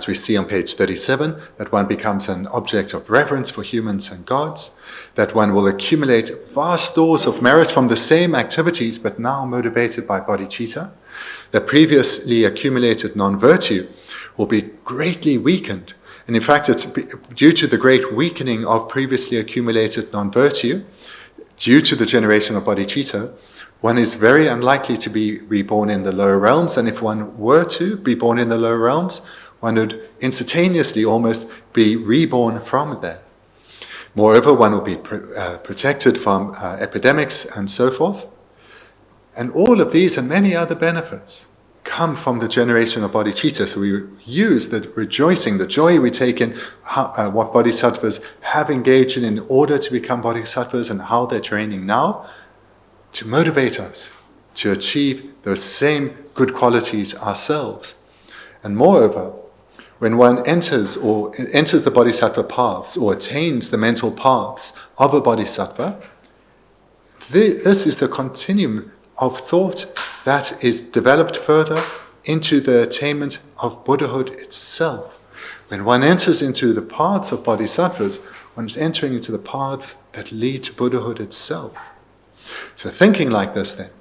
we see on page 37, that one becomes an object of reverence for humans and gods, that one will accumulate vast stores of merit from the same activities, but now motivated by bodhicitta, that previously accumulated non-virtue will be greatly weakened. And in fact, it's due to the great weakening of previously accumulated non-virtue, due to the generation of bodhicitta, one is very unlikely to be reborn in the lower realms. And if one were to be born in the lower realms, one would instantaneously almost be reborn from there. Moreover, one will be protected from epidemics and so forth. And all of these and many other benefits come from the generation of bodhicitta. So we use the rejoicing, the joy we take in what bodhisattvas have engaged in order to become bodhisattvas and how they're training now to motivate us to achieve those same good qualities ourselves. And moreover, when one enters the bodhisattva paths or attains the mental paths of a bodhisattva, this is the continuum of thought that is developed further into the attainment of Buddhahood itself. When one enters into the paths of bodhisattvas, one is entering into the paths that lead to Buddhahood itself. So thinking like this then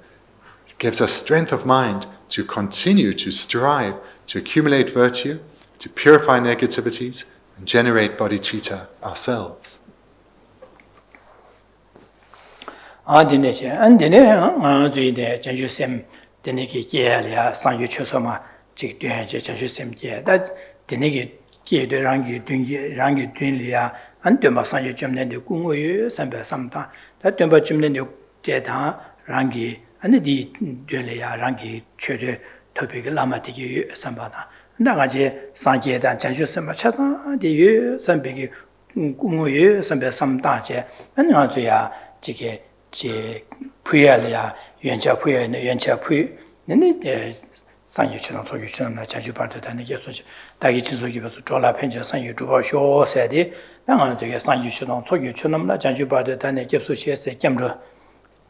gives us strength of mind to continue to strive to accumulate virtue, to purify negativities, and generate bodhicitta ourselves. Dineche, and Dine, Janju Sem, Deneki Gia, San Yuchosoma, Chik Duan, Janju Sem Gia, that Deneki Gia, the Rangi Dunlia, and Duma San Yuchum, the Kungu, Samba Samta, that Dumba Chumden, Jeda, Rangi, and the Dulia, Rangi, Church, Topic, Lama Tiki, Sambana. Nagaji, Sanjay, and Janju Sem, Chasa, the Yu, Sambiki, Kungu, Samba Samtaje, and Nazuya, Jiki. 제 부야야 연자 부야는 연자 부 근데 상유처럼 소유처럼 나 자주 받다는 게 소지 다기 진속이면서 졸라 편지 상유 주바 쇼세디 나는 저게 상유처럼 소유처럼 나 자주 받다는 게 소시에서 겸로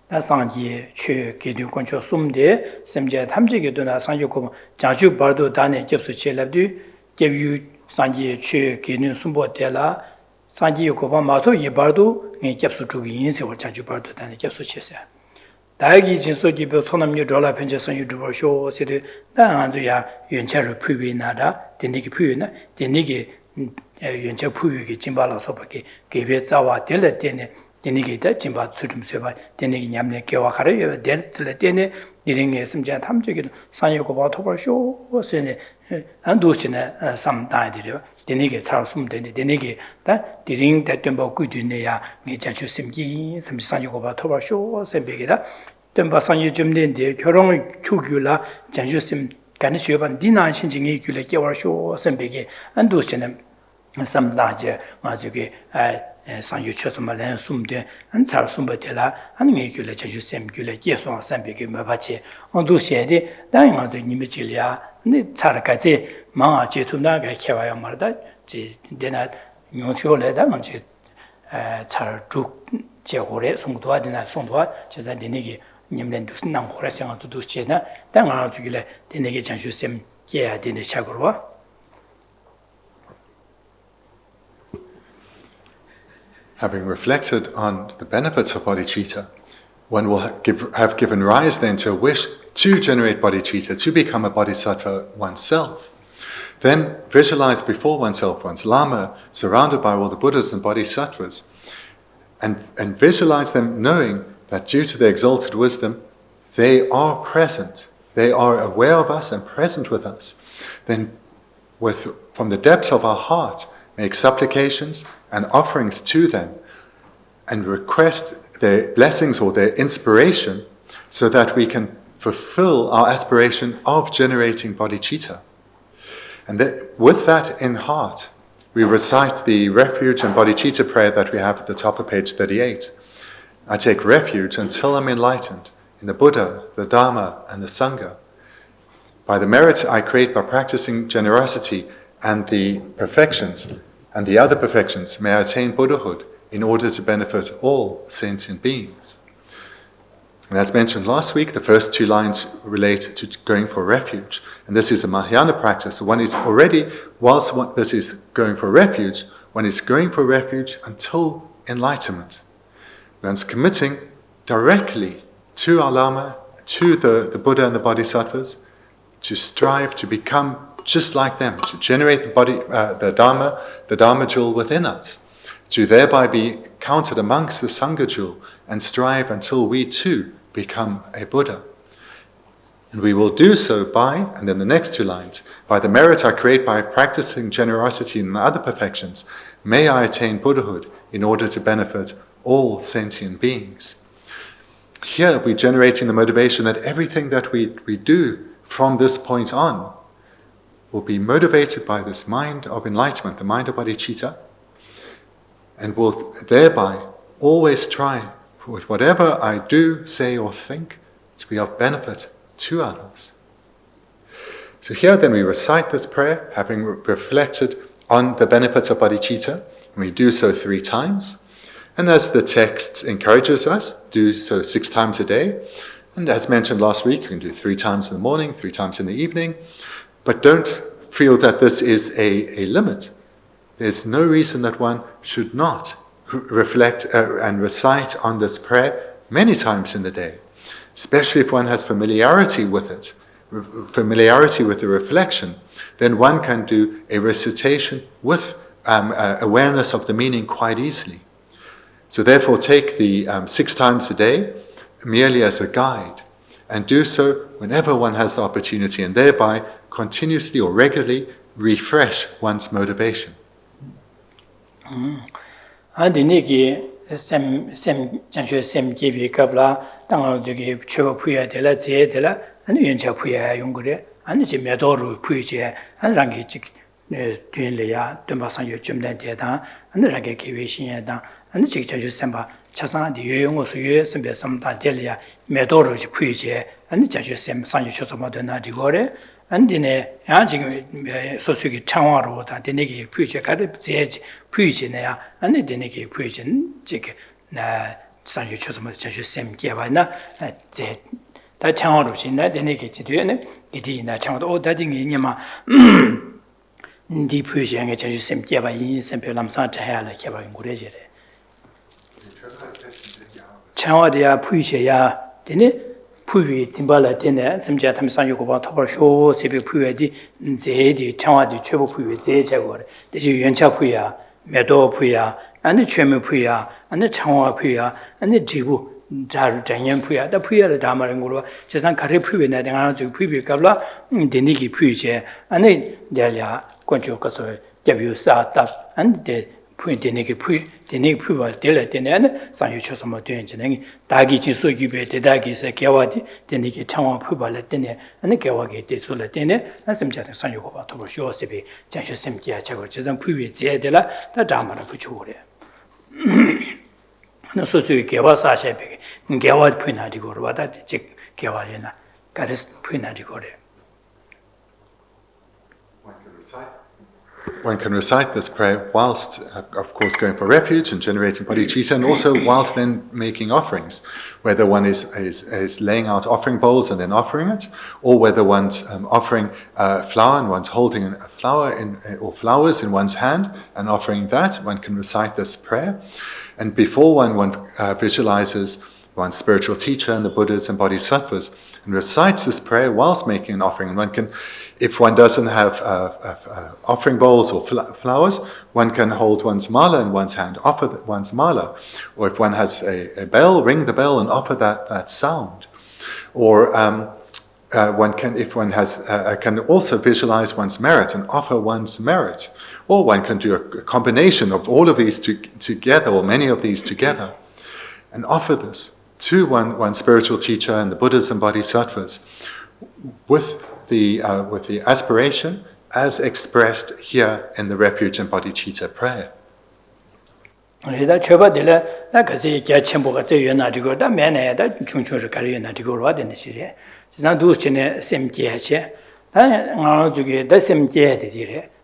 나 상지 취 기도 권초 숨데 sem제 탐지기도 나 상유고 자주 받다는 게 소시엘랍디 개유 상지 취 기는 숨보텔라 상지 요고바 마토 예바도 네 겹수 주기 인생을 자주 받도 다는 겹수 치세 다기 진속이 벼 손남녀 졸라 편제선 유튜버 쇼 세대 나안주야 연차를 푸비나다 데니기 푸이나 데니기 연차 푸이기 진발라서밖에 개베 자와 될 때네 데니기다 진바 수dum세바 데니기 냠내 개와 가려 될 때네 디링에 심자 탐적이 상요고바 토벌 쇼 세네 안도시네 삼다이디려 데니게 잘 숨되는데 데니게 다 디링 대tembo 꾸드네야 메자주 심기 삼상요고바 토벌 쇼 셈베게다 템바 상요 좀된데 결혼을 추규라 자주심 간이 쉬어반 디난 신징이 규래 개월 쇼 셈베게 안도시네 삼다제 마주게 상유 쳐서말은 숨데 안잘 숨버텔라 아니면 규래 자주심 규래 계속 셈베게 마바치 안도시에데 다양한 님이질이야 근데 잘까지 마 제투나가 개와요 말다 지 데나 묘초래다 먼저 잘쭉 제고래 송도하드나 송도하 제가 데네기 님는 두슨 남고라 생각도 두시나 당아 주길래 데네기 장주심 개야 되네 샤고로 Having reflected on the benefits of bodhicitta, one will have given rise then to a wish to generate bodhicitta, to become a bodhisattva oneself. Then visualize before oneself one's Lama, surrounded by all the Buddhas and bodhisattvas, and visualize them knowing that due to their exalted wisdom, they are present, they are aware of us and present with us. Then from the depths of our heart, make supplications and offerings to them and request their blessings or their inspiration so that we can fulfill our aspiration of generating bodhicitta. And with that in heart, we recite the refuge and bodhicitta prayer that we have at the top of page 38. I take refuge until I'm enlightened in the Buddha, the Dharma, and the Sangha. By the merits I create by practicing generosity and the perfections, and the other perfections, may I attain Buddhahood in order to benefit all sentient beings. And as mentioned last week, the first two lines relate to going for refuge. And this is a Mahayana practice. One is already, whilst this is going for refuge, one is going for refuge until enlightenment. One's committing directly to our Lama, to the Buddha and the Bodhisattvas, to strive to become just like them, to generate the Dharma jewel within us, to thereby be counted amongst the Sangha jewel and strive until we too become a Buddha. And we will do so by, and then the next two lines, by the merit I create by practicing generosity and the other perfections, may I attain Buddhahood in order to benefit all sentient beings. Here we're generating the motivation that everything that we do from this point on will be motivated by this mind of enlightenment, the mind of bodhicitta, and will thereby always try, with whatever I do, say, or think, to be of benefit to others. So here then we recite this prayer, having reflected on the benefits of bodhicitta, and we do so 3 times. And as the text encourages us, do so 6 times a day. And as mentioned last week, you can do 3 times in the morning, 3 times in the evening. But don't feel that this is a limit. There's no reason that one should not reflect and recite on this prayer many times in the day, especially if one has familiarity with it, familiarity with the reflection. Then one can do a recitation with awareness of the meaning quite easily. So therefore take the 6 times a day merely as a guide, and do so whenever one has the opportunity, and thereby continuously or regularly refresh one's motivation. And the chicken semba Chasana, the young so you sembe some delia, medoro puije, and the judges sem san modena di gore, and in a Yanjing Sosuki Chawaro, the Negi Puja Carib Zedge Pujinea, and the Denegi Pujin, Jig San Yuchosmo judges sem Giavana, Zed. That Chawaro in that the Negi to do it, it in that Chawaro, oh, that in Yama. Deep Puja and judges sem Giava in Sempe Lamsa to Hell, Kiava in Gurege. Chawadia Puja, didn't Puvi, Timbala, dinner, some Jatam San Yokoba, Topper Show, Sibi Puedi, Zedi, Chawadi, Treble Puy, Zedjagor, the Yuancha Puya, Medo Puya, and the Chemu Puya, and the Chawa Puya, and the Jibu, Janyan Puya, the Puya, the Damarangura, Chesan Kari Puy, and the Puy Gabla, the Niki Puja, and the Delia, Conchocaso, Jabu Sat, and the the Niki Puba, Dilla, Dinan, San Yuchosamo doing Dagi Jisugi, the Dagi, Gawadi, the Niki Tawa Puba Latine, and the Gawagi de Sulatine, and some Jatan San Yukoba to show Sibi, Jasha Semkia Chagos, and Pubi Zedela, the Dama Puchore. No so to Gawasa Shepik, Gawad Punadigor, what that Chick Gawadina, Gaddis Punadigore. One can recite this prayer whilst, of course, going for refuge and generating bodhicitta, and also whilst then making offerings, whether one is laying out offering bowls and then offering it, or whether one's offering flour and one's holding a flower or flowers in one's hand and offering that. One can recite this prayer. And before one visualizes one's spiritual teacher and the Buddhas and Bodhisattvas, and recites this prayer whilst making an offering. And one can, if one doesn't have offering bowls or flowers, one can hold one's mala in one's hand, offer one's mala. Or if one has a bell, ring the bell and offer that sound. Or one can, if one has, can also visualize one's merit and offer one's merit. Or one can do a combination of all of these together, or many of these together, and offer this to one spiritual teacher and the Buddhas and Bodhisattvas with the aspiration as expressed here in the refuge and bodhicitta prayer.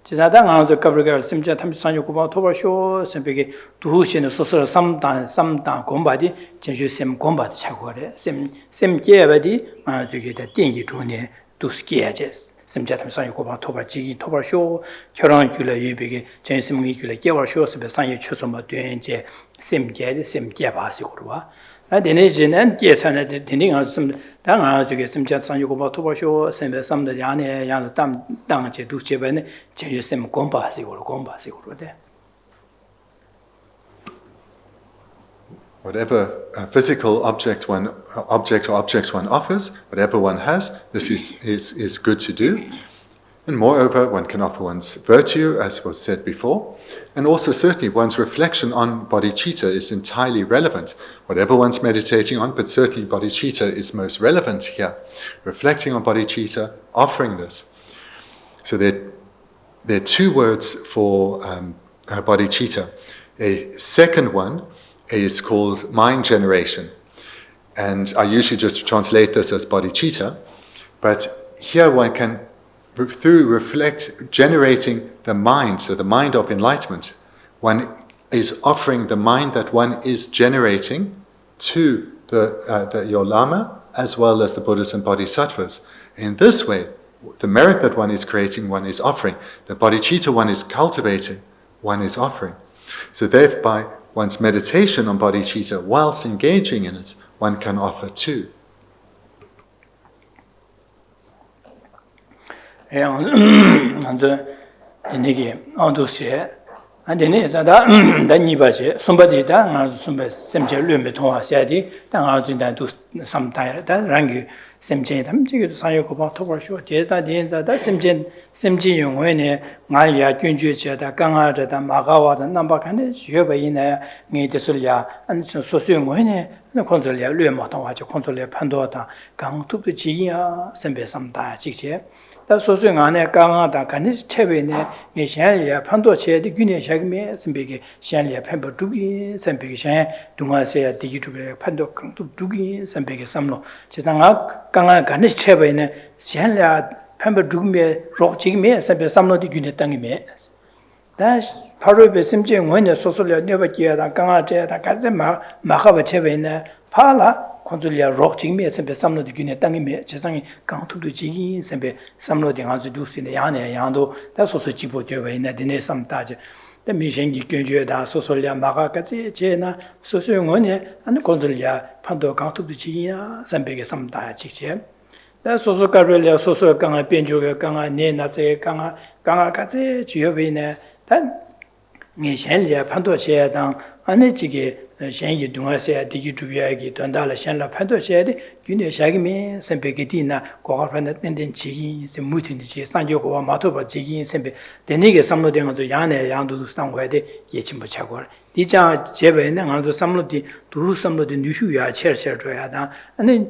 Jizada ngāzu kabrigār simcha tam sanyu kubā tōpa shō simpīgi duhūshi nā sōsura samdāng gōmbā di janshū sem gōmbā di chākuwa rē sem gyēba di ngāzu ki dā tīngi chūni dūs gyē jē simcha tam sanyu kubā tōpa jīgī tōpa shō kyorāng gyūla yūbīgi janshū sem ngī gyūla gyēwa shō simpī sanyu chūsuma duyān jē sem gyē di sem gyē bāsi kuruwa dēne jīnān gyē sāna dēne ngāzu sim dā ngāzu ki simcha sanyu kubā tōpa shō simpī samdā yāni yāni dāng jē dūs jē bāni janshū sem gōmbā si kuru dē. whatever physical object or objects one offers, whatever one has, this is good to do. And moreover, one can offer one's virtue, as was said before. And also certainly one's reflection on bodhicitta is entirely relevant. Whatever one's meditating on, but certainly bodhicitta is most relevant here. Reflecting on bodhicitta, offering this. So there are two words for bodhicitta. A second one is called mind generation. And I usually just translate this as bodhicitta. But here one can, through generating the mind, so the mind of enlightenment, one is offering the mind that one is generating to your Lama, as well as the Buddhas and Bodhisattvas. In this way, the merit that one is creating, one is offering. The bodhicitta one is cultivating, one is offering. So thereby, one's meditation on bodhicitta, whilst engaging in it, one can offer too. 안데네 자다 다니바제 somebody-da nga sumbe semje lüme thwa siadi da nga jinda du samtai da rangi semje damje sayo ko ba thobar sho desa denza da semje yongwene nga ya gyunjue che da ganga da magawa da namba kane jebe ine ngi desulya an so yongwene na konsolya lüme thwa che konsolya phando da gang tu de ji ya sembe samta jikje 다 소소한 안에 강하다 간이 체베네 이 샤리아 판도체의 균에 샤기메 선비게 샤리아 펜버 두기 선비게 샤 동아세야 디기투베 판도 강도 두기 선비게 삼로 제상아 강한 간이 체베네 샤리아 펜버 두기메 록지기메 선비 삼로디 균에 땅이메 다 바로베 심제 원에 소소려 네바기야다 강아제다 가제 마하바 체베네 팔라 콘줄리아 록징메 셈베 삼로디 균에 땅이메 제상이 강투도 지기 셈베 삼로디 가지 두스네 야네 양도 다 소소 지보 되어 있네 데네 삼다제 데 미생기 견주에다 소소리아 마가까지 제나 소소용원에 안 콘줄리아 판도 강투도 지기야 셈베게 삼다 직제 다 소소 가르리아 소소 강아 변조가 강아 네나세 강아까지 지여베네 단 미생리아 판도 제당 안에 지게 셴기 동아세야 디기 두비야기 돈달라 셴라 판도셰디 균에 샤기메 셈베게디나 고가판데 땡땡 지기 세무티니 지 산조고와 마토바 지기 셈베 데니게 삼로된 거죠 야네 양도도 상고야데 예침부 차고 디자 제베네 간조 삼로디 두루 삼로디 뉴슈야 쳇쳇줘야다 아니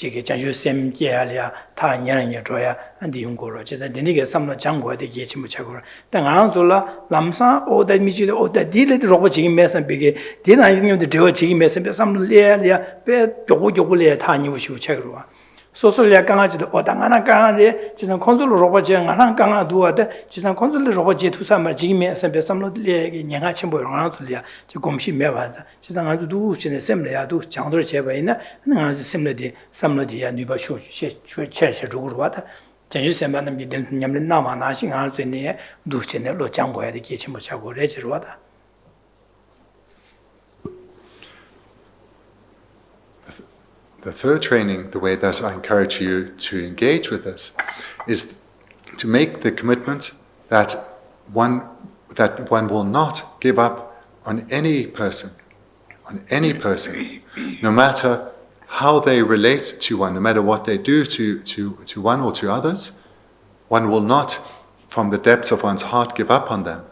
지게 자주 셈게알이야 다 년에 줘야 안디 용고로 제가 데니게 삼로 장고야데 예침부 차고 당안솔라 람사 오다 미지도 오다 딜레드 로버 지기 메선 비게 디나 용용도 저 지기 메선 비 삼로레야 베 요고요고레 타니우시우 차고와 소소리아 강아지도 오당하나 강아데 지상 콘솔로 로버 지앙하나 강아 두어데 지상 콘솔로 로버 지 투사마 지기 메선 비 삼로레게 냥아 쳔보랑 솔리아 저 곰시 메바자 지상 아주 두신에 셈레야도 장도를 제바이나 아주 셈레디 삼로디야 뉴바쇼 쳇쳇 주고로와다 전주 셈바는 미든 냠는 나마 나싱 하즈네 두신에 로 장고야 되게 쳔보 차고 레지로와다 The third training, the way that I encourage you to engage with this, is to make the commitment that one will not give up on any person, no matter how they relate to one, no matter what they do to one or to others. One will not, from the depths of one's heart, give up on them.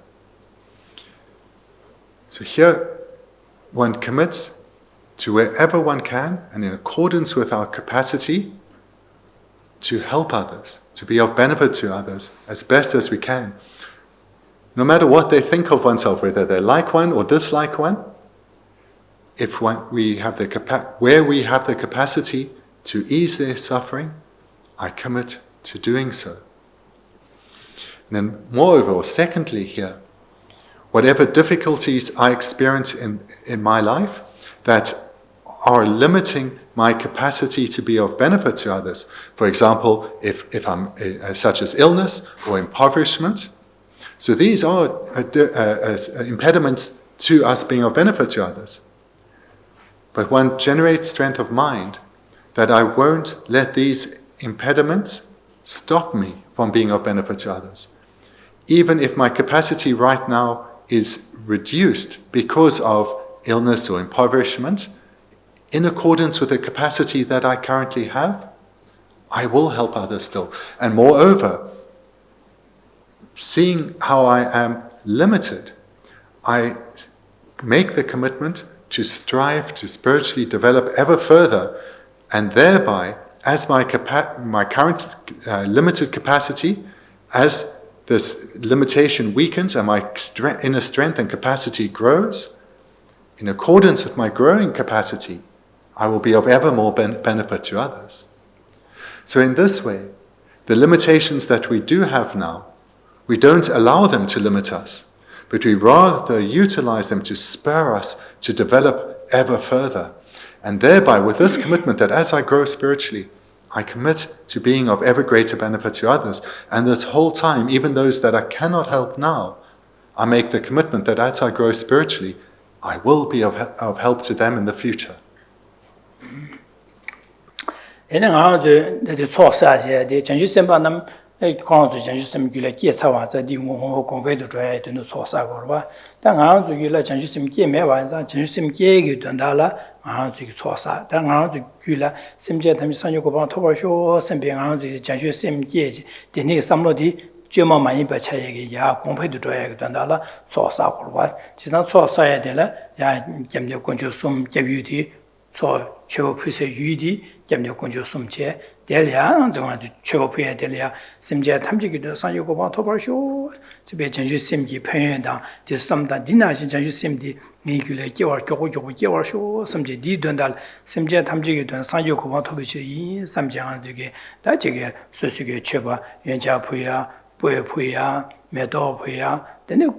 So here, one commits to wherever one can, and in accordance with our capacity, to help others, to be of benefit to others as best as we can. No matter what they think of oneself, whether they like one or dislike one, where we have the capacity to ease their suffering, I commit to doing so. And then moreover, or secondly here, whatever difficulties I experience in my life that are limiting my capacity to be of benefit to others. For example, if I'm such as illness or impoverishment. So these are impediments to us being of benefit to others. But one generates strength of mind that I won't let these impediments stop me from being of benefit to others. Even if my capacity right now is reduced because of illness or impoverishment, in accordance with the capacity that I currently have, I will help others still. And moreover, seeing how I am limited, I make the commitment to strive to spiritually develop ever further, and thereby, as my current limited capacity, as this limitation weakens and my inner strength and capacity grows, in accordance with my growing capacity, I will be of ever more benefit to others. So in this way, the limitations that we do have now, we don't allow them to limit us, but we rather utilize them to spur us to develop ever further. And thereby, with this commitment that as I grow spiritually, I commit to being of ever greater benefit to others. And this whole time, even those that I cannot help now, I make the commitment that as I grow spiritually, I will be of help to them in the future. Delia, Chopoya Delia, Simja Tamjiki, San Yokoba Tobarsho, to be Janju Simji, Payanda, this some that dinner, Janju Simdi, Nikula, Kior, Koko, Show, some J. Dundal, Simja Tamjiki, San Yokoba Tobishi, some Janjuge, Dajige, Susuke, Cheba, Yancha Puya, Puya, Medo Puya, then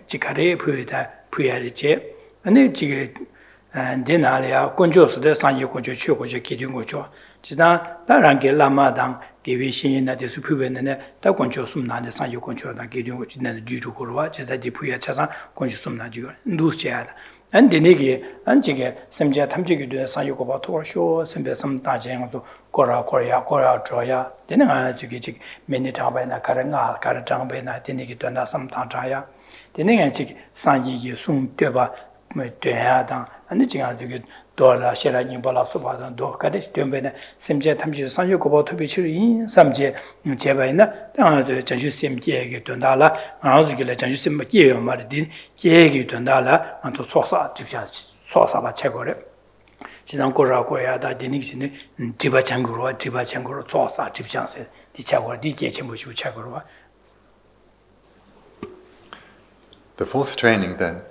Chikare Puya, Puya, and then Chig and Denalia, Conjos, the San Yokojo, Kidungo. 지다 다랑게 라마당 개위신이나 제수표변에 다 건조숨나데 산요 건조다 개용 진내 뒤로고와 지다 디푸야 차상 건조숨나디고 누스야다 안데네게 안지게 semja 탐지기도 산요고바 토쇼 sembe 삼다쟁도 고라고야 고라줘야 되는 아지게 지 메니타바나 가랑아 가르장베나 되네게 된다 삼다자야 되는 아지 산이기 숨되바 뭐 돼야다 아니 지가 저기 도라 셰라니 발라소바다 도카데 템베나 semja 탐지 산요고바 토비치리 삼제 제바이나 당아저 전주 semje게 된다라 아주기래 전주 semje요 말이 계획이 된다라 안토 소사 집샤 소사바 체거래 지상 고라고야다 디닉시네 디바창고로 소사 집샤세 디차고 디제침부시 체거로. The fourth training then,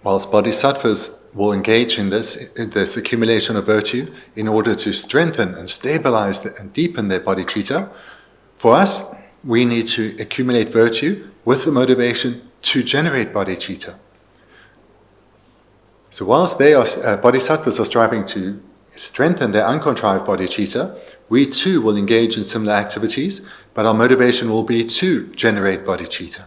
whilst bodhisattvas will engage in this accumulation of virtue in order to strengthen and stabilize and deepen their bodhicitta, for us, we need to accumulate virtue with the motivation to generate bodhicitta. So whilst bodhisattvas are striving to strengthen their uncontrived bodhicitta, we too will engage in similar activities, but our motivation will be to generate bodhicitta.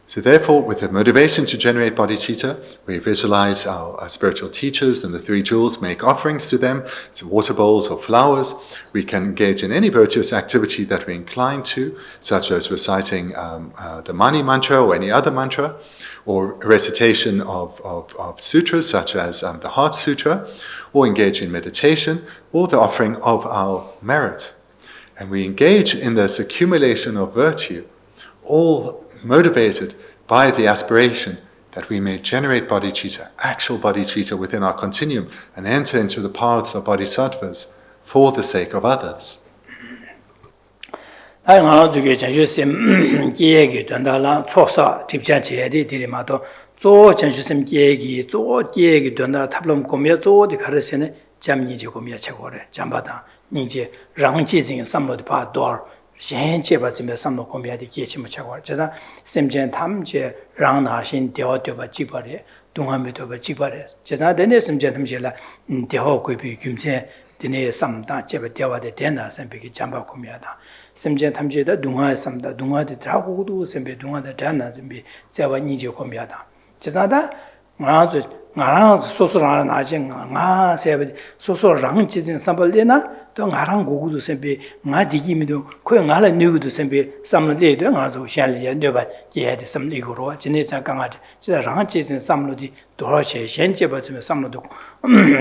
So therefore, with the motivation to generate bodhicitta, we visualize our spiritual teachers and the three jewels, make offerings to them, so water bowls or flowers. We can engage in any virtuous activity that we're inclined to, such as reciting the Mani mantra or any other mantra, or recitation of sutras such as the Heart Sutra, or engage in meditation, or the offering of our merit. And we engage in this accumulation of virtue, all motivated by the aspiration that we may generate bodhicitta, actual bodhicitta within our continuum, and enter into the paths of bodhisattvas for the sake of others. Shencheba zimbe samlo kombia di kiechi mo chagwa. Jaza semjen tamje rang na shin deho dioba jigbare, dungame dioba jigbare. Jaza dene semjen tamje la deho kuipi gyumche dine samda jeba dewa de dena sembe ki jamba kombia da. Semjen tamje da dunga samda, dunga de dragudu sembe dunga de dena sembe zewa nije kombia da. Jaza da nga soso rang na shin nga sebe soso rang jizin sambal dena 또 나랑 고구도 셈비 나 디기미도 코 나라 누구도 셈비 삼르데도 나서 샬리야 뇌바 예데 삼리고로 진내자 강아지 진짜 랑치진 삼르디 도라셰 현제버쯤에 삼르도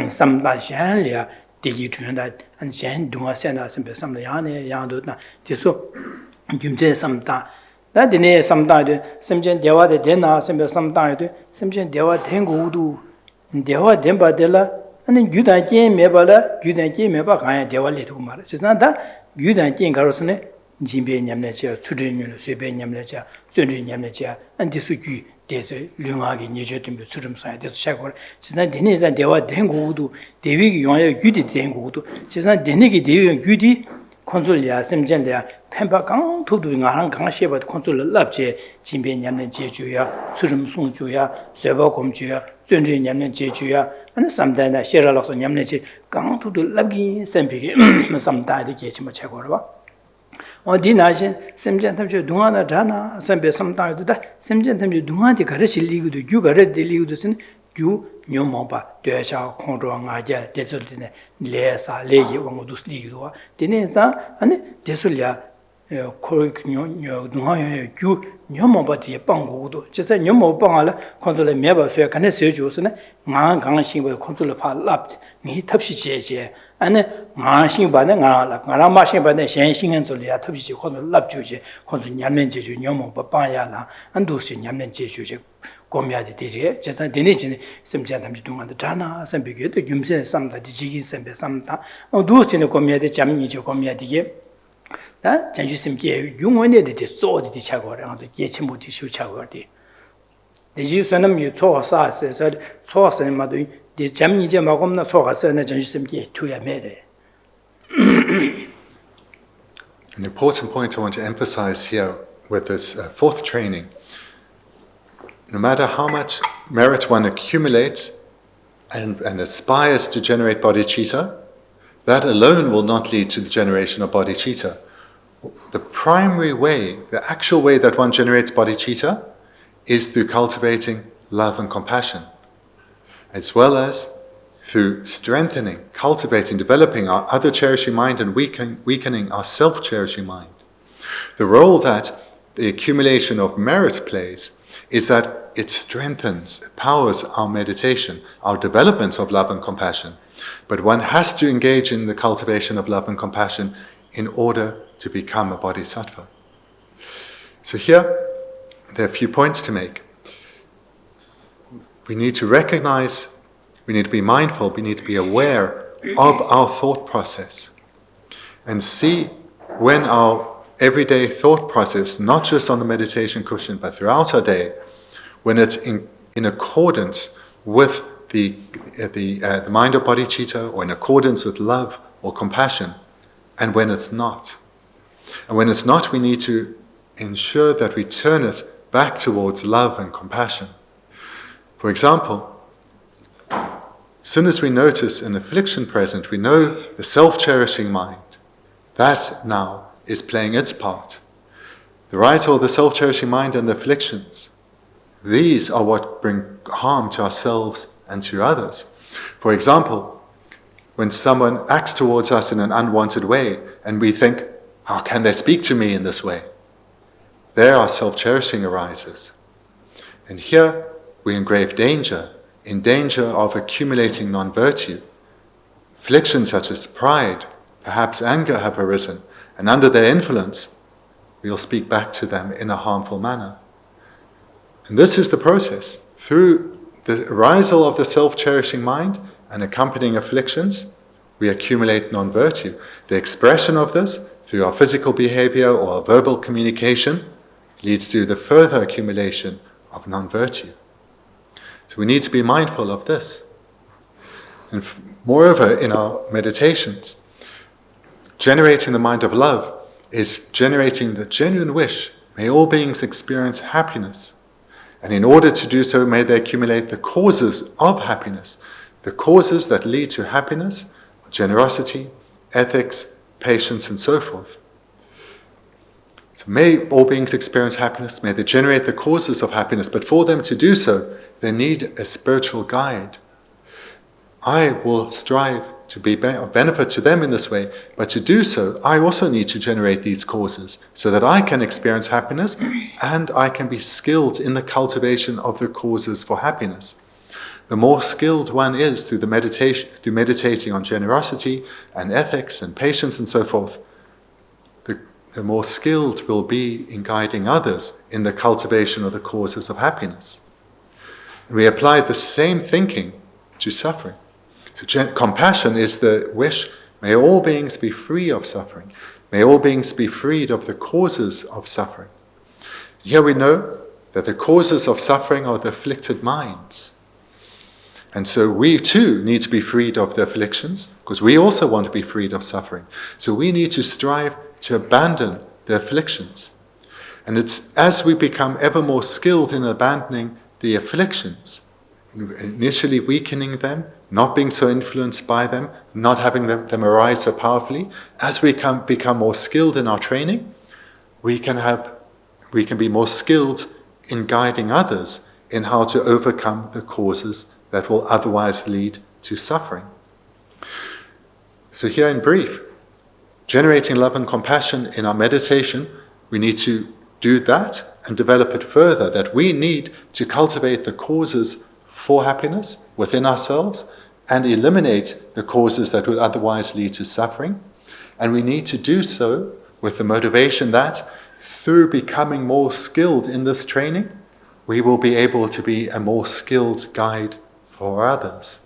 삼다 샬리야 디기 주는다 한 젠둥아 세나 셈비 삼르야네 양도나 지소 김제 삼다 나디네 삼다데 셈젠 대화데 되나 셈비 삼다에도 셈젠 대화 된고도 대화 된바들라 아니 유단께 매발라 유단께 매바 가야 대화리도 말아. 지난다 유단께 가로서네 진배 냠내자 수련을 세배 냠내자 수련 냠내자 안디수기 대서 륜하게 니저든 수름사야 대서 샤고 지난 데네자 대화 된 거도 대위기 용야 유디 된 거도 지난 데네기 대위 유디 콘솔이야 셈젠이야 템바강 도도잉아랑 강시에바 콘솔을 납제 진배 냠내 제주야 수름 송주야 세바 검주야 전제 냠내 제주야 아니 삼다나 셰라락서 냠내지 강도도 납기 셈비게 삼다데 게치 뭐 최고로 봐 어디 나신 셈젠 탐주 동안나 다나 셈베 삼다도다 셈젠 탐주 동안디 가르실리고도 유가르딜리고도선 유 뇨모바 되샤 콘로앙아제 데솔디네 레사 레기 원고도스리기도와 디네사 아니 데솔야 코르뇨뇨 동아요 유 뇨모바디 빵고도 제사 뇨모빵알 콘솔레 메바스야 간에 세주스네 마 강신바 콘솔레 파랍 니 탑시 제제 아니 마신바네 나라 마신바네 현신은 졸이야 탑시 콘솔 랍주제 콘솔 냠면 제주 뇨모바 빵야라 안도시 냠면 제주제 고미야디 되게 제사 되네진 셈자 담지 동안도 다나 셈비게도 김세 삼다 지기 셈베 삼다 두스네 고미야디 잠니죠 고미야디게 다 전주심께 용원에데 소디 차고라 가서 예침부지 쇼차고디 대지 선음 유초사세서 초사마도 디 잠니제 마검나 초가서네 전주심께 투야메데 An important point I want to emphasize here with this fourth training. No matter how much merit one accumulates and aspires to generate bodhicitta, that alone will not lead to the generation of bodhicitta. The primary way, the actual way that one generates bodhicitta is through cultivating love and compassion, as well as through strengthening, cultivating, developing our other cherishing mind and weakening our self-cherishing mind. The role that the accumulation of merit plays is that it strengthens, empowers our meditation, our development of love and compassion. But one has to engage in the cultivation of love and compassion in order to become a bodhisattva. So here, there are a few points to make. We need to recognize, we need to be mindful, we need to be aware of our thought process and see when our everyday thought process, not just on the meditation cushion, but throughout our day, when it's in accordance with the mind of bodhicitta, or in accordance with love or compassion, and when it's not. And when it's not, we need to ensure that we turn it back towards love and compassion. For example, as soon as we notice an affliction present, we know the self-cherishing mind. That now is playing its part. The right or the self-cherishing mind and the afflictions, these are what bring harm to ourselves and to others. For example, when someone acts towards us in an unwanted way and we think, how can they speak to me in this way? There our self-cherishing arises. And here we engrave danger, in danger of accumulating non-virtue. Afflictions such as pride, perhaps anger have arisen, and under their influence, we'll speak back to them in a harmful manner. And this is the process. Through the arisal of the self-cherishing mind and accompanying afflictions, we accumulate non-virtue. The expression of this, through our physical behavior or our verbal communication, leads to the further accumulation of non-virtue. So we need to be mindful of this. And moreover, in our meditations, generating the mind of love is generating the genuine wish, may all beings experience happiness. And in order to do so, may they accumulate the causes of happiness, the causes that lead to happiness, generosity, ethics, patience, and so forth. So may all beings experience happiness, may they generate the causes of happiness, but for them to do so, they need a spiritual guide. I will strive to be of benefit to them in this way, but to do so, I also need to generate these causes so that I can experience happiness and I can be skilled in the cultivation of the causes for happiness. The more skilled one is through meditating on generosity and ethics and patience and so forth, the more skilled will be in guiding others in the cultivation of the causes of happiness. And we apply the same thinking to suffering. So compassion is the wish, may all beings be free of suffering. May all beings be freed of the causes of suffering. Here we know that the causes of suffering are the afflicted minds. And so we too need to be freed of the afflictions, because we also want to be freed of suffering. So we need to strive to abandon the afflictions. And it's as we become ever more skilled in abandoning the afflictions, initially weakening them, not being so influenced by them, not having them arise so powerfully, as we become more skilled in our training, we can be more skilled in guiding others in how to overcome the causes that will otherwise lead to suffering. So here in brief, generating love and compassion in our meditation, we need to do that and develop it further, that we need to cultivate the causes for happiness within ourselves and eliminate the causes that would otherwise lead to suffering. And we need to do so with the motivation that through becoming more skilled in this training, we will be able to be a more skilled guide for others.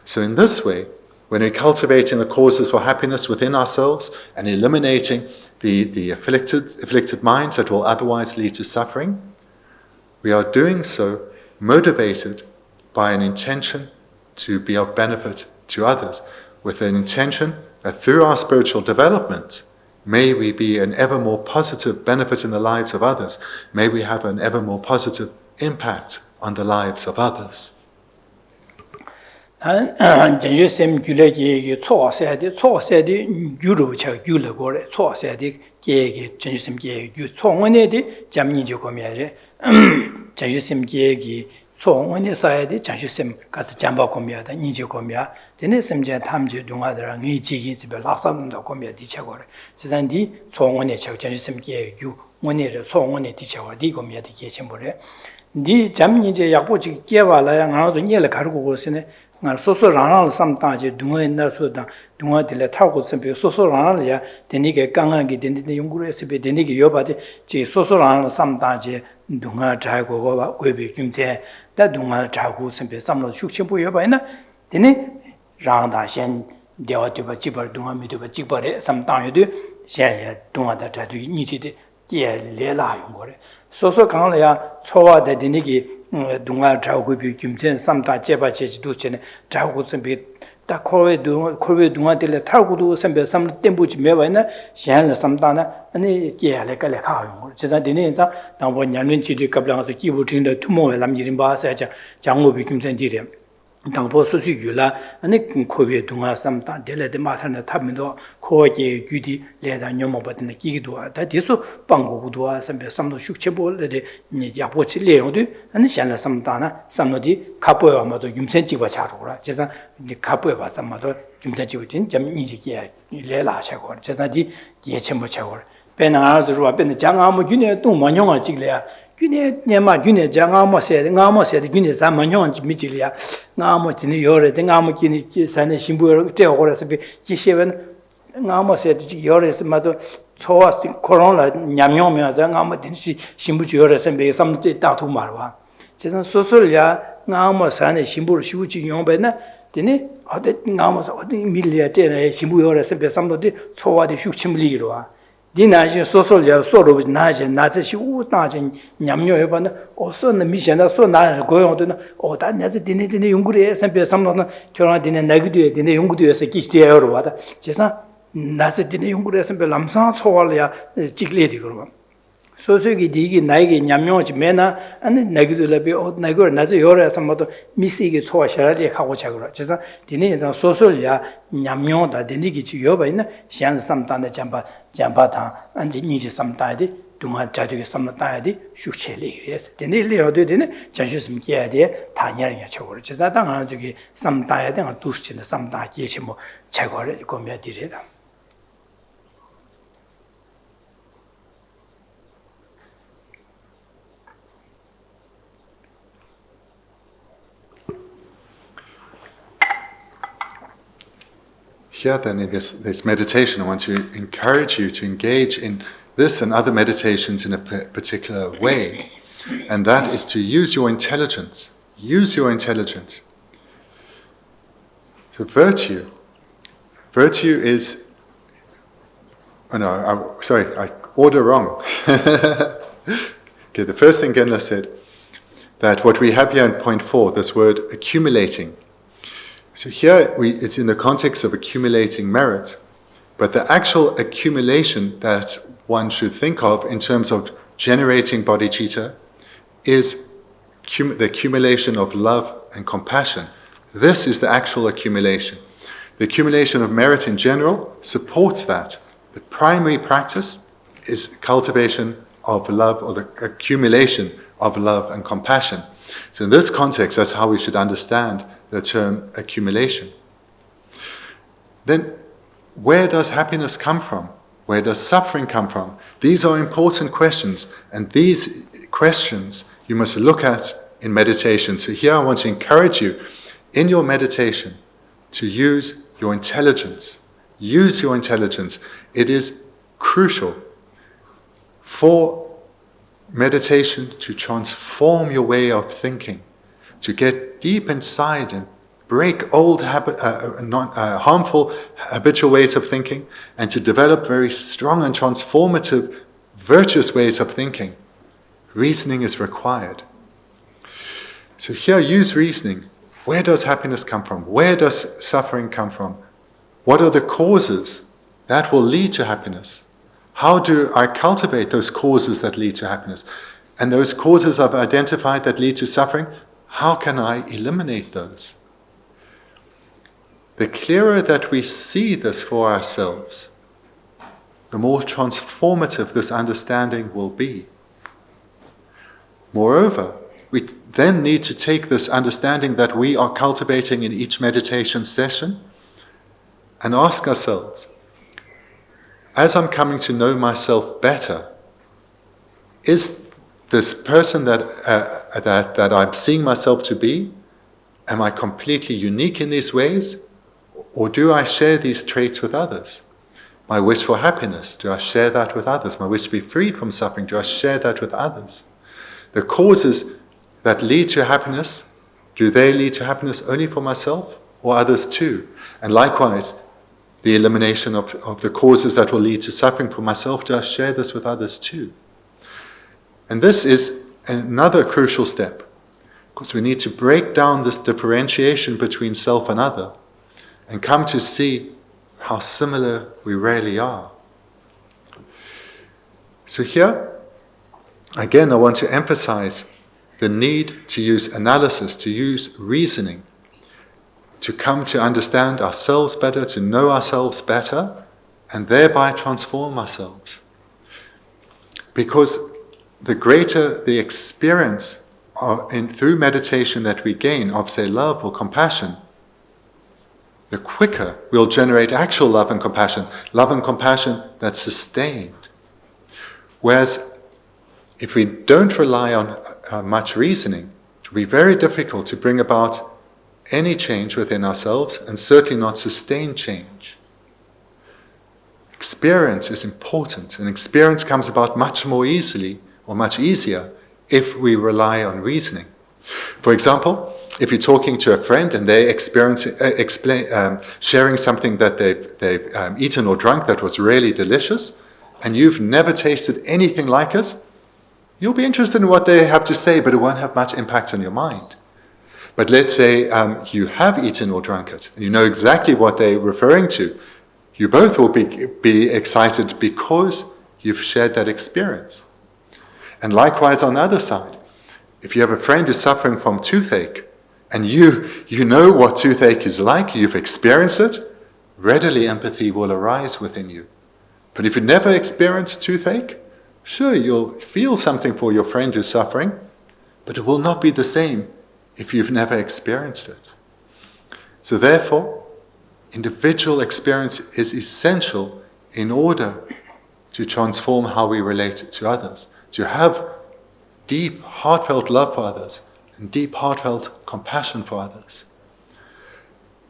So in this way, when we're cultivating the causes for happiness within ourselves and eliminating the afflicted minds that will otherwise lead to suffering, we are doing so motivated by an intention to be of benefit to others, with an intention that through our spiritual development, may we be an ever more positive benefit in the lives of others. May we have an ever more positive impact on the lives of others. Janju sem gyule ki tso se de gyuru cha gyule gore tso se de ki janju sem ki gyu tso ngone de jamni je ko mere janju sem ki tso ngone sa de janju sem ka jamba ko me da ni je ko me dene sem je tham je dunga da ngi ji gi se la sam da ko me di cha gore jisan di tso ngone cha janju sem ki gyu ngone de tso ngone di cha wa di ko me di ke chen bore di jamni je yakbo ji ke wa la ya nga zo nye le kar ko se ne ngar soso rana sam ta je dunga na so da dunga de la ta ko sem be soso rana ya deni ge kanga gi deni de yongure se be deni ge yo ba de ji soso rana sam ta je dunga cha ko go ba gwe be kyum je da dunga cha ko sem be sam lo shuk chen bo yo ba na deni rang da shen de wa de ba ji ba dunga mi de ba ji ba re sam ta yo de shen ya dunga da cha du ni ji de ye le la yong go re soso kang la ya chowa de deni ge dunga chagu bi kimchen samta cheba cheji du chene chagu sembe ta khorwe dunga tele thagu du sembe sam tembu chi mewa na shan la samta na ani ke le ka le kha yong je sa dine sa da bo nyanwen chi de kabla so ki bu thing de thumo lam jirin ba sa cha jangwo bi kimchen di re dang bo su su yu la ani khorwe dunga samta de le de ma than ta min do kho ge gyu di le da nyomo ba de ki gi do da de so pang gu do sembe sam do shuk che bo le de ni ya bo chi le yong du ani shan la samta na sam no di ka bo ya ma do yumchen chi ba cha ro la je sa ni ka bo ba sam ma do yumchen chi tin jam ni ji ge le la cha go je sa di ye chen bo cha go pe na a zu ro pe na jang a mo gyu ne du ma nyong a ji le ya gyune nyama gyune janga mo se ngamo se gyune sa manyon mi ji le ya ngamo tin yo re ngamo kini sa ne simbu te go re se bi ji sheven ngamo se ji yo re se ma do chowa si corona nyamyon me za ngamo tin si simbu ji yo re se be sam de da tu ma wa je san so so ya ngamo sa ne simbu shi bu ji yong be na dine a de ngamo sa de milya te ne simbu yo re se be sam de chowa de shu chim li ro wa 디나지 소소려 소로 나지 나지 우다지 냠뇨에 봐나 어서는 미션다 소나 고용도나 어다 나지 디네디네 용구리에 선배 삼노는 결혼 디네 나기도에 디네 용구도에서 기시대요로 와다 제사 나지 디네 용구리에 선배 람상 초월이야 찍레디 그러고 소소기 디기 나에게 냠뇨지 메나 아니 나기도라비 나고 나지 요래서 뭐도 미시게 초와셔라리 하고 자그러 제사 디네에서 소소려 냠뇨다 디니기 지 요바이나 시안 삼단의 잠바다 안지 니지 삼다디 dunga jaduge samna taadi shukche ligres dene leodo dene jashusm kiade tanyar ya chogor chisa ta nga jugi samtaya de nga duschina samta kichimo chagor komya direda. Here then in this meditation, I want to encourage you to engage in this and other meditations in a particular way. And that is to use your intelligence. Use your intelligence. So virtue is... Oh no, I order wrong. Okay, the first thing Genla said, that what we have here in point 4, this word accumulating. So here it's in the context of accumulating merit, but the actual accumulation that one should think of in terms of generating bodhicitta is the accumulation of love and compassion. This is the actual accumulation. The accumulation of merit in general supports that. The primary practice is cultivation of love, or the accumulation of love and compassion. So in this context, that's how we should understand the term accumulation. Then, where does happiness come from? Where does suffering come from? These are important questions, and these questions you must look at in meditation. So here I want to encourage you, in your meditation, to use your intelligence. Use your intelligence. It is crucial for meditation to transform your way of thinking, to get deep inside and break old harmful habitual ways of thinking, and to develop very strong and transformative, virtuous ways of thinking. Reasoning is required. So here, use reasoning. Where does happiness come from? Where does suffering come from? What are the causes that will lead to happiness? How do I cultivate those causes that lead to happiness? And those causes I've identified that lead to suffering, how can I eliminate those? The clearer that we see this for ourselves, the more transformative this understanding will be. Moreover, we then need to take this understanding that we are cultivating in each meditation session and ask ourselves, as I'm coming to know myself better, is this person that I'm seeing myself to be, am I completely unique in these ways? Or do I share these traits with others? My wish for happiness, do I share that with others? My wish to be freed from suffering, do I share that with others? The causes that lead to happiness, do they lead to happiness only for myself or others too? And likewise, the elimination of the causes that will lead to suffering for myself, do I share this with others too? And this is another crucial step, because we need to break down this differentiation between self and other and come to see how similar we really are. So here, again, I want to emphasize the need to use analysis, to use reasoning, to come to understand ourselves better, to know ourselves better, and thereby transform ourselves. Because the greater the experience through meditation that we gain of, say, love or compassion, the quicker we'll generate actual love and compassion that's sustained. Whereas if we don't rely on much reasoning, it will be very difficult to bring about any change within ourselves, and certainly not sustained change. Experience is important, and experience comes about much more easily, or much easier, if we rely on reasoning. For example, if you're talking to a friend and they sharing something that they've eaten or drunk that was really delicious, and you've never tasted anything like it, you'll be interested in what they have to say, but it won't have much impact on your mind. But let's say you have eaten or drunk it, and you know exactly what they're referring to. You both will be excited because you've shared that experience. And likewise on the other side, if you have a friend who's suffering from toothache, and you know what toothache is like, you've experienced it, readily empathy will arise within you. But if you never experienced toothache, Sure, you'll feel something for your friend who's suffering, but it will not be the same if you've never experienced it. So therefore, individual experience is essential in order to transform how we relate to others, to have deep, heartfelt love for others and deep, heartfelt compassion for others.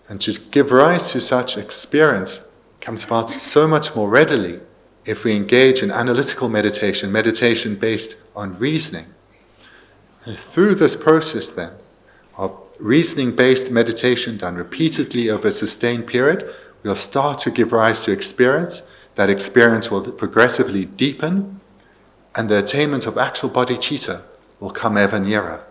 And to give rise to such experience comes about so much more readily if we engage in analytical meditation, meditation based on reasoning. And through this process then, of reasoning-based meditation done repeatedly over a sustained period, we'll start to give rise to experience. That experience will progressively deepen, and the attainment of actual bodhicitta will come ever nearer.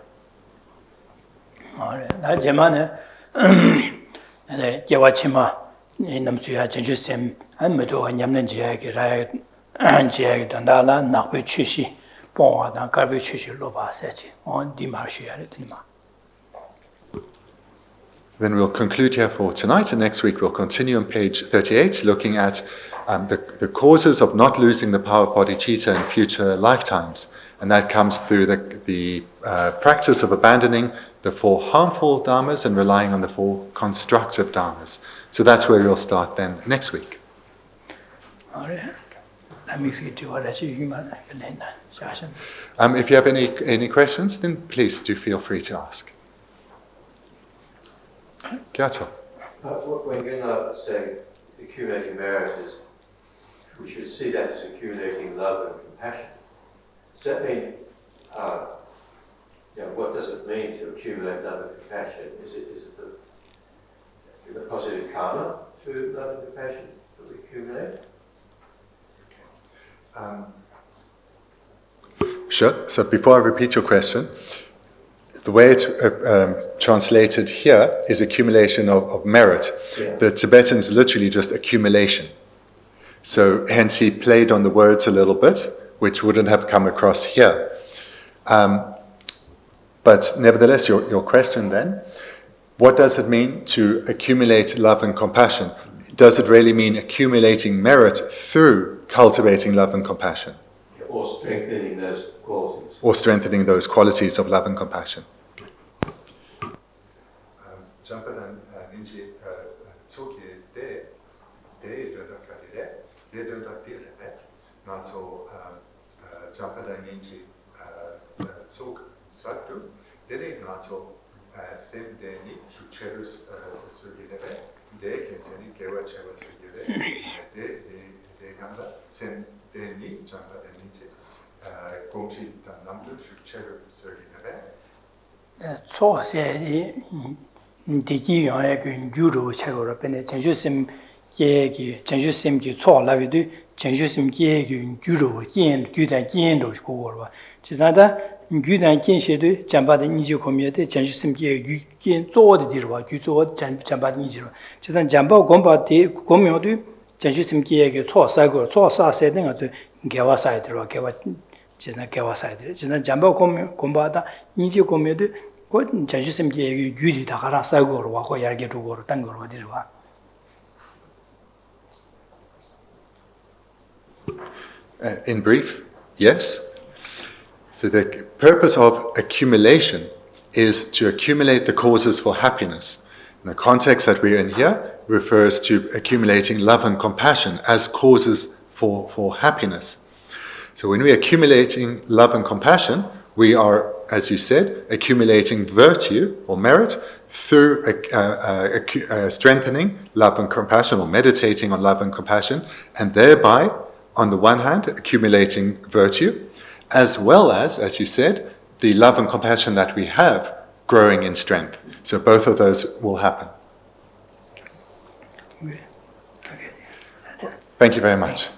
Then we'll conclude here for tonight, and next week we'll continue on page 38, looking at the causes of not losing the power of bodhicitta in future lifetimes. And that comes through the practice of abandoning the 4 harmful dharmas and relying on the 4 constructive dharmas. So that's where we'll start then next week. If you have any questions, then please do feel free to ask. Gyatso. When you're saying accumulating merit is, we should see that as accumulating love and compassion. Does that mean, what does it mean to accumulate love and compassion? Is it the positive karma through love and compassion that we accumulate? Sure. So before I repeat your question, the way it's translated here is accumulation of merit. Yeah. The Tibetan is literally just accumulation. So hence he played on the words a little bit, which wouldn't have come across here. But nevertheless, your question then, what does it mean to accumulate love and compassion? Does it really mean accumulating merit through cultivating love and compassion? Or strengthening those qualities. Or strengthening those qualities of love and compassion. So say digi yang gyuru chagora pene chanjusim ge chanjusim gi cho la vidu chanjusim ge gyuru gen gyudan gen do ko chizada gyudan gen shedu jamba de niji komye de chanjusim ge gen zo de dirwa gyu zo jamba de niji chizan jamba gomba de komyo de chanjusim ge cho sa go cho sa se de ga gewa sa dirwa gewa chizan gewa sa de chizan jamba komyo gomba da niji komye de In brief, yes. So the purpose of accumulation is to accumulate the causes for happiness. And the context that we're in here refers to accumulating love and compassion as causes for happiness. So when we're accumulating love and compassion, we are, as you said, accumulating virtue or merit through strengthening love and compassion or meditating on love and compassion, and thereby, on the one hand, accumulating virtue, as well as you said, the love and compassion that we have growing in strength. So both of those will happen. Thank you very much.